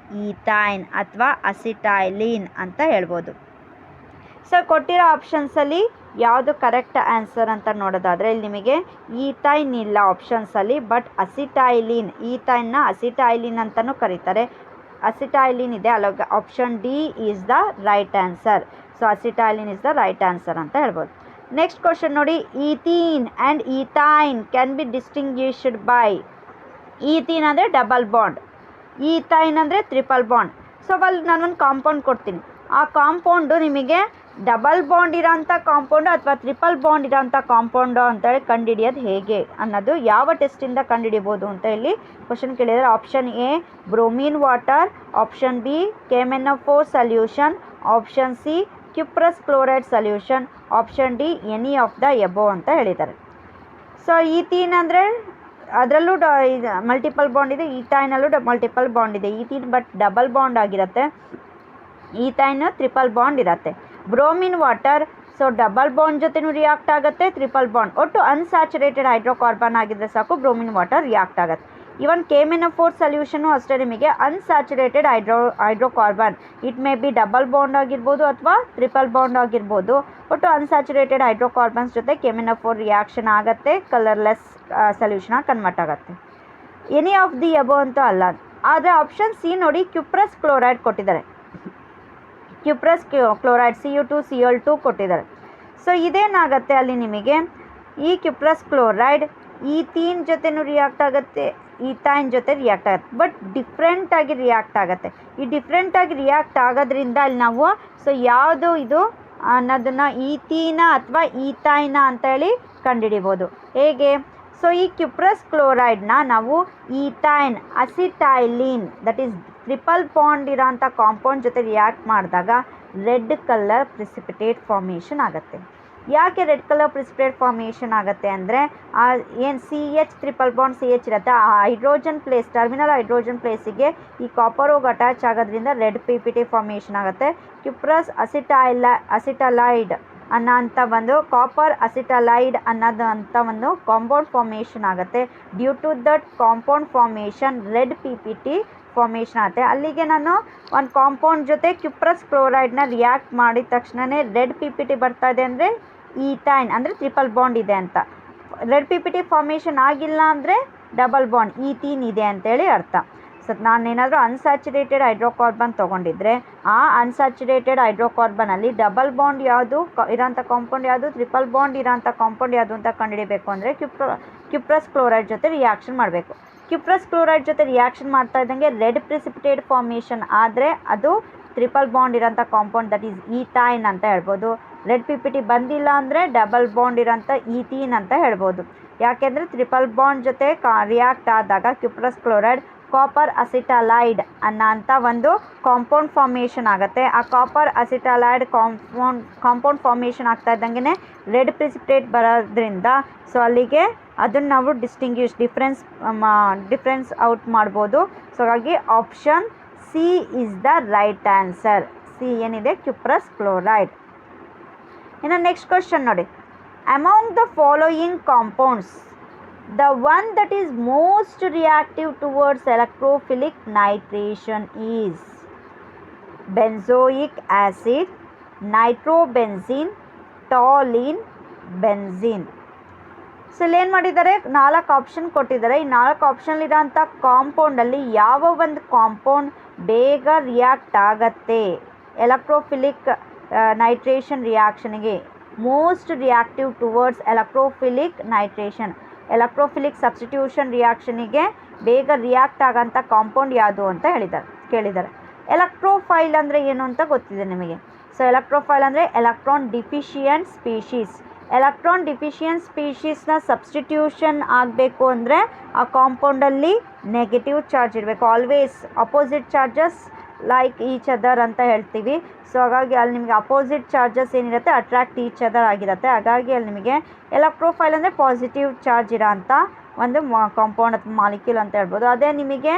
ಈಥೈನ್ ಅಥವಾ ಅಸಿಟೈಲಿನ್ ಅಂತ ಹೇಳ್ಬೋದು. ಸೊ ಕೊಟ್ಟಿರೋ ಆಪ್ಷನ್ಸಲ್ಲಿ ಯಾವುದು ಕರೆಕ್ಟ್ ಆನ್ಸರ್ ಅಂತ ನೋಡೋದಾದರೆ ಇಲ್ಲಿ ನಿಮಗೆ ಈಥೈನ್ ಇಲ್ಲ ಆಪ್ಷನ್ಸಲ್ಲಿ, ಬಟ್ ಅಸಿಟೈಲಿನ್, ಈಥೈನ್ನ ಅಸಿಟೈಲಿನ್ ಅಂತಲೂ ಕರೀತಾರೆ, ಅಸಿಟೈಲಿನ್ ಇದೆ. ಅಲ್ಲೋಗ option D is the right answer. So acetylene is the right answer ಅಂತ ಹೇಳ್ಬೋದು. ನೆಕ್ಸ್ಟ್ ಕ್ವಶನ್ ನೋಡಿ, ethene and ethyne can be distinguished by. Ethene ಅಂದರೆ ಡಬಲ್ ಬಾಂಡ್, ಈಥೈನ್ ಅಂದರೆ ಟ್ರಿಪಲ್ ಬಾಂಡ್. ಸೊ ಅಲ್ಲಿ ನಾನೊಂದು ಕಾಂಪೌಂಡ್ ಕೊಡ್ತೀನಿ, ಆ ಕಾಂಪೌಂಡು ನಿಮಗೆ ಡಬಲ್ ಬಾಂಡ್ ಇರೋಂಥ ಕಾಂಪೌಂಡು ಅಥವಾ ಟ್ರಿಪಲ್ ಬಾಂಡ್ ಇರೋಂಥ ಕಾಂಪೌಂಡು ಅಂತೇಳಿ ಕಂಡುಹಿಡಿಯೋದು ಹೇಗೆ ಅನ್ನೋದು ಯಾವ ಟೆಸ್ಟಿಂದ ಕಂಡುಹಿಡಿಬೋದು ಅಂತ ಇಲ್ಲಿ ಕ್ವಶನ್ ಕೇಳಿದರೆ. Option A bromine water, option B KMnO4 solution, option C cuprous chloride solution, option D any of the above ಅಂತ ಹೇಳಿದ್ದಾರೆ. ಸೊ ಈಥೀನ್ ಅಂದರೆ ಅದರಲ್ಲೂ ಮಲ್ಟಿಪಲ್ ಬಾಂಡ್ ಇದೆ, ಈಥೈನಲ್ಲೂ ಮಲ್ಟಿಪಲ್ ಬಾಂಡ್ ಇದೆ. ಈಥೀನ್ ಬಟ್ ಡಬಲ್ ಬಾಂಡ್ ಆಗಿರುತ್ತೆ, ಈಥೈನ್ ಟ್ರಿಪಲ್ ಬಾಂಡ್ ಇರುತ್ತೆ. Bromine water so double bond ಜೊತೆನೂ react ಆಗುತ್ತೆ, ಟ್ರಿಪಲ್ ಬಾಂಡ್, ಒಟ್ಟು ಅನ್ಸ್ಯಾಚುರೇಟೆಡ್ ಹೈಡ್ರೋಕಾರ್ಬನ್ ಆಗಿದ್ದರೆ ಸಾಕು ಬ್ರೋಮಿನ್ ವಾಟರ್ ರಿಯಾಕ್ಟ್ ಆಗುತ್ತೆ. ಈವನ್ KMnO4 ಸೊಲ್ಯೂಷನು ಅಷ್ಟೇ ನಿಮಗೆ unsaturated hydrocarbon, it may be double bond ಆಗಿರ್ಬೋದು ಅಥವಾ ಟ್ರಿಪಲ್ ಬಾಂಡ್ ಆಗಿರ್ಬೋದು, ಒಟ್ಟು ಅನ್ಸ್ಯಾಚುರೇಟೆಡ್ ಹೈಡ್ರೋಕಾರ್ಬನ್ಸ್ ಜೊತೆ KMnO4 ರಿಯಾಕ್ಷನ್ ಆಗುತ್ತೆ, ಕಲರ್ಲೆಸ್ ಸೊಲ್ಯೂಷನಾಗಿ ಕನ್ವರ್ಟ್ ಆಗುತ್ತೆ. ಎನಿ ಆಫ್ ದಿ ಎಬೋ ಅಂತೂ ಅಲ್ಲ. ಆದರೆ ಆಪ್ಷನ್ ಸಿ ನೋಡಿ, ಕ್ಯುಪ್ರಸ್ ಕ್ಲೋರೈಡ್ ಕೊಟ್ಟಿದ್ದಾರೆ, ಕ್ಯುಪ್ರಸ್ ಕ್ಲೋರೈಡ್ Cu2Cl2 ಕೊಟ್ಟಿದ್ದಾರೆ. ಸೊ ಇದೇನಾಗುತ್ತೆ ಅಲ್ಲಿ ನಿಮಗೆ ಈ ಕ್ಯುಪ್ರಸ್ ಕ್ಲೋರೈಡ್ ಈಥೀನ್ ಜೊತೆನೂ ರಿಯಾಕ್ಟ್ ಆಗುತ್ತೆ, ಈಥೈನ್ ಜೊತೆ ರಿಯಾಕ್ಟ್ ಆಗುತ್ತೆ, ಬಟ್ ಡಿಫ್ರೆಂಟಾಗಿ ರಿಯಾಕ್ಟ್ ಆಗುತ್ತೆ. ಈ ಡಿಫ್ರೆಂಟಾಗಿ ರಿಯಾಕ್ಟ್ ಆಗೋದ್ರಿಂದ ಅಲ್ಲಿ ನಾವು ಸೊ ಯಾವುದು ಇದು ಅನ್ನೋದನ್ನು ಈಥೀನ ಅಥವಾ ಈಥೈನ ಅಂತೇಳಿ ಕಂಡುಹಿಡಿಬೋದು. ಹೇಗೆ, ಸೊ ಈ ಕ್ಯುಪ್ರಸ್ ಕ್ಲೋರೈಡ್ನ ನಾವು ethyne, acetylene that is triple bond ಇರೋಂಥ ಕಾಂಪೌಂಡ್ ಜೊತೆ ರಿಯಾಕ್ಟ್ ಮಾಡಿದಾಗ ರೆಡ್ ಕಲರ್ ಪ್ರಿಸಿಪಿಟೇಟ್ ಫಾರ್ಮೇಷನ್ ಆಗುತ್ತೆ. ಯಾಕೆ ರೆಡ್ ಕಲರ್ ಪ್ರಿಸಿಪಿಟೇಟ್ ಫಾರ್ಮೇಷನ್ ಆಗುತ್ತೆ ಅಂದರೆ ಏನು CH ಟ್ರಿಪಲ್ ಬಾಂಡ್ CH ಇರುತ್ತೆ, ಆ ಹೈಡ್ರೋಜನ್ ಪ್ಲೇಸ್, ಟರ್ಮಿನಲ್ ಹೈಡ್ರೋಜನ್ ಪ್ಲೇಸಿಗೆ ಈ ಕಾಪರ್ ಹೋಗಿ ಅಟ್ಯಾಚ್ ಆಗೋದ್ರಿಂದ ರೆಡ್ PPT ಫಾರ್ಮೇಷನ್ ಆಗುತ್ತೆ. ಕ್ಯುಪ್ರಸ್ ಅಸಿಟಲೈಡ್ ಅನ್ನೋಂಥ ಒಂದು ಕಾಪರ್ ಅಸಿಟಲೈಡ್ ಅನ್ನೋದು ಅಂತ ಒಂದು ಕಾಂಪೌಂಡ್ ಫಾರ್ಮೇಷನ್ ಆಗುತ್ತೆ. Due to that compound formation red PPT formation ಆಗುತ್ತೆ. ಅಲ್ಲಿಗೆ ನಾನು ಒಂದು ಕಾಂಪೌಂಡ್ ಜೊತೆ ಕ್ಯುಪ್ರಸ್ ಕ್ಲೋರೈಡ್ನ ರಿಯಾಕ್ಟ್ ಮಾಡಿದ ತಕ್ಷಣವೇ ರೆಡ್ PPT ಬರ್ತಾ ಇದೆ ಅಂದರೆ ಈಥೈನ್ ಅಂದರೆ ಟ್ರಿಪಲ್ ಬಾಂಡ್ ಇದೆ ಅಂತ. ರೆಡ್ PPT ಫಾರ್ಮೇಷನ್ ಆಗಿಲ್ಲ ಅಂದರೆ ಡಬಲ್ ಬಾಂಡ್ ಈಥೀನ್ ಇದೆ ಅಂತೇಳಿ ಅರ್ಥ. ಸೊ ನಾನೇನಾದರೂ ಅನ್ಸ್ಯಾಚುರೇಟೆಡ್ ಹೈಡ್ರೋಕಾರ್ಬನ್ ತೊಗೊಂಡಿದ್ರೆ ಆ ಅನ್ಸ್ಯಾಚುರೇಟೆಡ್ ಹೈಡ್ರೋಕಾರ್ಬನಲ್ಲಿ ಡಬಲ್ ಬಾಂಡ್ ಯಾವುದು ಇರೋಂಥ ಕಾಂಪೌಂಡ್ ಯಾವುದು, ಟ್ರಿಪಲ್ ಬಾಂಡ್ ಇರೋಂಥ ಕಾಂಪೌಂಡ್ ಯಾವುದು ಅಂತ ಕಂಡುಹಿಡಿಬೇಕು ಅಂದರೆ ಕ್ಯುಪ್ರಸ್ ಕ್ಲೋರೈಡ್ ಜೊತೆ ರಿಯಾಕ್ಷನ್ ಮಾಡಬೇಕು. ಕ್ಯುಪ್ರಸ್ ಕ್ಲೋರೈಡ್ ಜೊತೆ ರಿಯಾಕ್ಷನ್ ಮಾಡ್ತಾ ಇದ್ದಂಗೆ ರೆಡ್ ಪ್ರಿಸಿಪಿಟೇಟ್ ಫಾರ್ಮೇಷನ್ ಆದರೆ ಅದು ಟ್ರಿಪಲ್ ಬಾಂಡ್ ಇರೋಂಥ ಕಾಂಪೌಂಡ್ ದಟ್ ಈಸ್ ಈಥೈನ್ ಅಂತ ಹೇಳ್ಬೋದು. ರೆಡ್ PPT ಬಂದಿಲ್ಲ ಅಂದರೆ ಡಬಲ್ ಬಾಂಡ್ ಇರೋಂಥ ಈಥೀನ್ ಅಂತ ಹೇಳ್ಬೋದು. ಯಾಕೆಂದರೆ ಟ್ರಿಪಲ್ ಬಾಂಡ್ ಜೊತೆ ರಿಯಾಕ್ಟ್ ಆದಾಗ ಕ್ಯುಪ್ರಸ್ ಕ್ಲೋರೈಡ್ ಕಾಪರ್ ಅಸಿಟಲೈಡ್ ಅನ್ನೋಂಥ ಒಂದು ಕಾಂಪೌಂಡ್ ಫಾರ್ಮೇಷನ್ ಆಗುತ್ತೆ. ಆ ಕಾಪರ್ ಅಸಿಟಲೈಡ್ ಕಾಂಪೌಂಡ್ ಫಾರ್ಮೇಷನ್ ಆಗ್ತಾ ಇದ್ದಂಗೆ ರೆಡ್ ಪ್ರಿಸಿಪಿಟೇಟ್ ಬರೋದ್ರಿಂದ ಸೊ ಅಲ್ಲಿಗೆ ಅದನ್ನು ನಾವು ಡಿಫ್ರೆನ್ಸ್ ಔಟ್ ಮಾಡ್ಬೋದು. ಸೊ ಹಾಗಾಗಿ option C is the right answer. C ಏನಿದೆ ಕ್ಯುಪ್ರಸ್ ಕ್ಲೋರೈಡ್. ಇನ್ನು ನೆಕ್ಸ್ಟ್ ಕ್ವಶನ್ ನೋಡಿ, among the following compounds the one that is most reactive towards electrophilic nitration is benzoic acid, nitrobenzene, toluene, benzene. So ಇಲ್ಲಿ ಏನು ಮಾಡಿದ್ದಾರೆ, 4 option ಕೊಟ್ಟಿದ್ದಾರೆ. ಈ 4 ಆಪ್ಷನ್ಲಿರೋಂಥ ಕಾಂಪೌಂಡಲ್ಲಿ ಯಾವ ಒಂದು ಕಾಂಪೌಂಡ್ ಬೇಗ ರಿಯಾಕ್ಟ್ ಆಗತ್ತೆ ಎಲೆಕ್ಟ್ರೋಫಿಲಿಕ್ ನೈಟ್ರೇಷನ್ ರಿಯಾಕ್ಷನ್ಗೆ, most reactive towards electrophilic nitration, electrophilic substitution ರಿಯಾಕ್ಷನಿಗೆ ಬೇಗ ರಿಯಾಕ್ಟ್ ಆಗೋಂಥ ಕಾಂಪೌಂಡ್ ಯಾವುದು ಅಂತ ಕೇಳಿದ್ದಾರೆ. ಎಲೆಕ್ಟ್ರೋಫೈಲ್ ಅಂದರೆ ಏನು ಅಂತ ಗೊತ್ತಿದೆ ನಿಮಗೆ. ಸೊ ಎಲೆಕ್ಟ್ರೋಫೈಲ್ ಅಂದರೆ electron deficient species. Electron deficient ಸ್ಪೀಷೀಸ್ನ ಸಬ್ಸ್ಟಿಟ್ಯೂಷನ್ ಆಗಬೇಕು ಅಂದರೆ ಆ ಕಾಂಪೌಂಡಲ್ಲಿ ನೆಗೆಟಿವ್ ಚಾರ್ಜ್ ಇರಬೇಕು. Always opposite charges like each other ಅಂತ ಹೇಳ್ತೀವಿ. ಸೊ ಹಾಗಾಗಿ ಅಲ್ಲಿ ನಿಮಗೆ ಅಪೋಸಿಟ್ ಚಾರ್ಜಸ್ ಏನಿರುತ್ತೆ ಅಟ್ರಾಕ್ಟ್ ಈಚ್ ಅದರ್ ಆಗಿರುತ್ತೆ. ಹಾಗಾಗಿ ಅಲ್ಲಿ ನಿಮಗೆ ಎಲೆಕ್ಟ್ರೋಫೈಲ್ ಅಂದರೆ ಪಾಸಿಟಿವ್ ಚಾರ್ಜ್ ಇರೋ ಅಂಥ ಒಂದು ಕಾಂಪೌಂಡ್ ಅಥವಾ ಮಾಲಿಕ್ಯೂಲ್ ಅಂತ ಹೇಳ್ಬೋದು. ಅದೇ ನಿಮಗೆ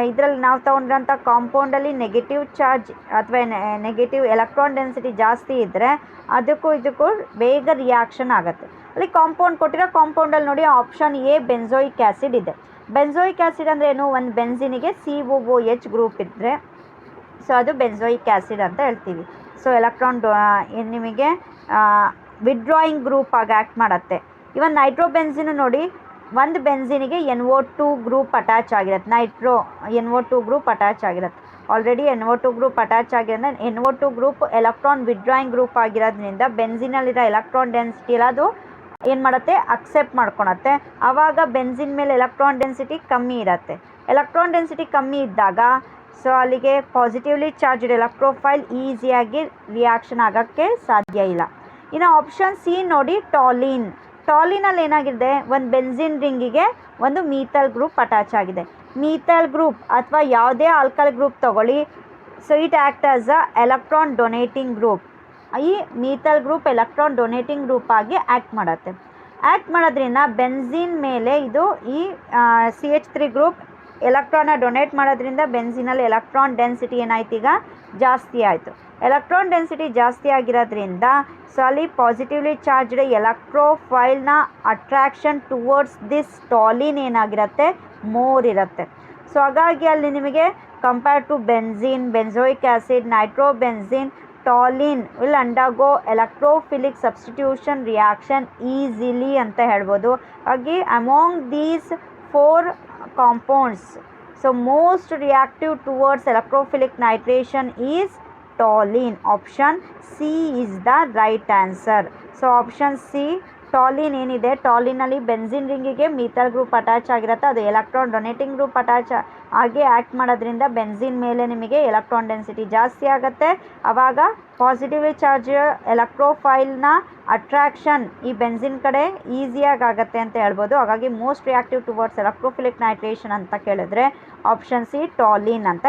ಇದರಲ್ಲಿ ನಾವು ತೊಗೊಂಡಿರೋಂಥ ಕಾಂಪೌಂಡಲ್ಲಿ ನೆಗೆಟಿವ್ ಚಾರ್ಜ್ ಅಥವಾ ನೆಗೆಟಿವ್ ಎಲೆಕ್ಟ್ರಾನ್ ಡೆನ್ಸಿಟಿ ಜಾಸ್ತಿ ಇದ್ದರೆ ಅದಕ್ಕೂ ಇದಕ್ಕೂ ಬೇಗ ರಿಯಾಕ್ಷನ್ ಆಗುತ್ತೆ. ಅಲ್ಲಿ ಕಾಂಪೌಂಡ್ ಕೊಟ್ಟಿರೋ ಕಾಂಪೌಂಡಲ್ಲಿ ನೋಡಿ ಆಪ್ಷನ್ ಎ ಬೆನ್ಜೋಯಿಕ್ ಆ್ಯಸಿಡ್ ಇದೆ. ಬೆನ್ಜೋಯಿಕ್ ಆ್ಯಸಿಡ್ ಅಂದರೆ ಏನು, ಒಂದು ಬೆನ್ಸಿನಿಗೆ COOH ಗ್ರೂಪ್ ಇದ್ದರೆ ಸೊ ಅದು ಬೆನ್ಜೋಯಿಕ್ ಆ್ಯಸಿಡ್ ಅಂತ ಹೇಳ್ತೀವಿ. ಸೊ ಎಲೆಕ್ಟ್ರಾನ್ ನಿಮಗೆ ವಿಡ್ರಾಯಿಂಗ್ ಗ್ರೂಪ್ ಆಗಿ ಆ್ಯಕ್ಟ್ ಮಾಡುತ್ತೆ. ಇವನ್ ನೈಟ್ರೋಬೆನ್ಸಿನ್ ನೋಡಿ, ಒಂದು ಬೆನ್ಸಿನಿಗೆ NO2 ಗ್ರೂಪ್ ಅಟ್ಯಾಚ್ ಆಗಿರುತ್ತೆ. NO2 ಗ್ರೂಪ್ ಅಟ್ಯಾಚ್ ಆಗಿರುತ್ತೆ. ಆಲ್ರೆಡಿ NO2 ಗ್ರೂಪ್ ಅಟ್ಯಾಚ್ ಆಗಿರೋದ್ರೆ NO2 group electron withdrawing group ಆಗಿರೋದ್ರಿಂದ ಬೆನ್ಸಿನಲ್ಲಿರೋ ಎಲೆಕ್ಟ್ರಾನ್ ಡೆನ್ಸಿಟಿ ಅದು ಏನು ಮಾಡುತ್ತೆ, ಅಕ್ಸೆಪ್ಟ್ ಮಾಡ್ಕೊಳತ್ತೆ. ಆವಾಗ ಬೆನ್ಸಿನ್ ಮೇಲೆ ಎಲೆಕ್ಟ್ರಾನ್ ಡೆನ್ಸಿಟಿ ಕಮ್ಮಿ ಇರುತ್ತೆ. ಎಲೆಕ್ಟ್ರಾನ್ ಡೆನ್ಸಿಟಿ ಕಮ್ಮಿ ಇದ್ದಾಗ ಸೊ ಅಲ್ಲಿಗೆ ಪಾಸಿಟಿವ್ಲಿ ಚಾರ್ಜ್ಡ್ ಎಲೆಕ್ಟ್ರೋಫೈಲ್ ಈಸಿಯಾಗಿ ರಿಯಾಕ್ಷನ್ ಆಗೋಕ್ಕೆ ಸಾಧ್ಯ ಇಲ್ಲ. ಇನ್ನು ಆಪ್ಷನ್ ಸಿ ನೋಡಿ, ಟಾಲಿನಲ್ಲಿ ಏನಾಗಿದೆ, ಒಂದು ಬೆನ್ಸಿನ್ ರಿಂಗಿಗೆ ಒಂದು ಮೀಥೈಲ್ ಗ್ರೂಪ್ ಅಟ್ಯಾಚ್ ಆಗಿದೆ. ಮೀಥೈಲ್ ಗ್ರೂಪ್ ಅಥವಾ ಯಾವುದೇ ಆಲ್ಕಲ್ ಗ್ರೂಪ್ ತಗೊಳ್ಳಿ, so it act as a electron donating group. ಈ methyl group electron donating group ಆಗಿ ಆ್ಯಕ್ಟ್ ಮಾಡುತ್ತೆ. ಆ್ಯಕ್ಟ್ ಮಾಡೋದ್ರಿಂದ ಬೆನ್ಸಿನ್ ಮೇಲೆ ಇದು ಈ CH3 ಗ್ರೂಪ್ ಎಲೆಕ್ಟ್ರಾನ್ನ ಡೊನೇಟ್ ಮಾಡೋದ್ರಿಂದ ಬೆನ್ಸಿನಲ್ಲಿ ಎಲೆಕ್ಟ್ರಾನ್ ಡೆನ್ಸಿಟಿ ಏನಾಯ್ತು, ಈಗ ಜಾಸ್ತಿ ಆಯಿತು. ಎಲೆಕ್ಟ್ರಾನ್ ಡೆನ್ಸಿಟಿ ಜಾಸ್ತಿ ಆಗಿರೋದ್ರಿಂದ ಸೊ ಅಲ್ಲಿ ಪಾಸಿಟಿವ್ಲಿ ಚಾರ್ಜ್ಡ್ ಎಲೆಕ್ಟ್ರೋಫೈಲ್ನ ಅಟ್ರಾಕ್ಷನ್ ಟುವರ್ಡ್ಸ್ ದಿಸ್ ಟಾಲಿನ್ ಏನಾಗಿರುತ್ತೆ, ಮೋರ್ ಇರುತ್ತೆ. ಸೊ ಹಾಗಾಗಿ ಅಲ್ಲಿ ನಿಮಗೆ compare to benzene, benzoic acid, nitrobenzene, toluene will undergo electrophilic substitution reaction easily ಅಂತ ಹೇಳ್ಬೋದು. ಹಾಗೆ among these 4 compounds, so most reactive towards electrophilic nitration is toluene. Option C is the right answer. So option C, toluene ಏನಿದೆ, ಟಾಲಿನಲ್ಲಿ benzene ರಿಂಗಿಗೆ methyl group attach ಆಗಿರುತ್ತೆ. ಅದು electron donating group attach ಆಗಿ act ಮಾಡೋದ್ರಿಂದ benzene ಮೇಲೆ ನಿಮಗೆ electron density ಜಾಸ್ತಿ ಆಗುತ್ತೆ. ಆವಾಗ ಪಾಸಿಟಿವ್ಲಿ ಚಾರ್ಜ್ ಎಲೆಕ್ಟ್ರೋಫೈಲ್ನ ಅಟ್ರಾಕ್ಷನ್ ಈ ಬೆನ್ಸಿನ್ ಕಡೆ ಈಸಿಯಾಗಿ ಆಗುತ್ತೆ ಅಂತ ಹೇಳ್ಬೋದು. ಹಾಗಾಗಿ most reactive towards electrophilic nitration ಅಂತ ಕೇಳಿದ್ರೆ ಆಪ್ಷನ್ ಸಿ ಟಾಲಿನ್ ಅಂತ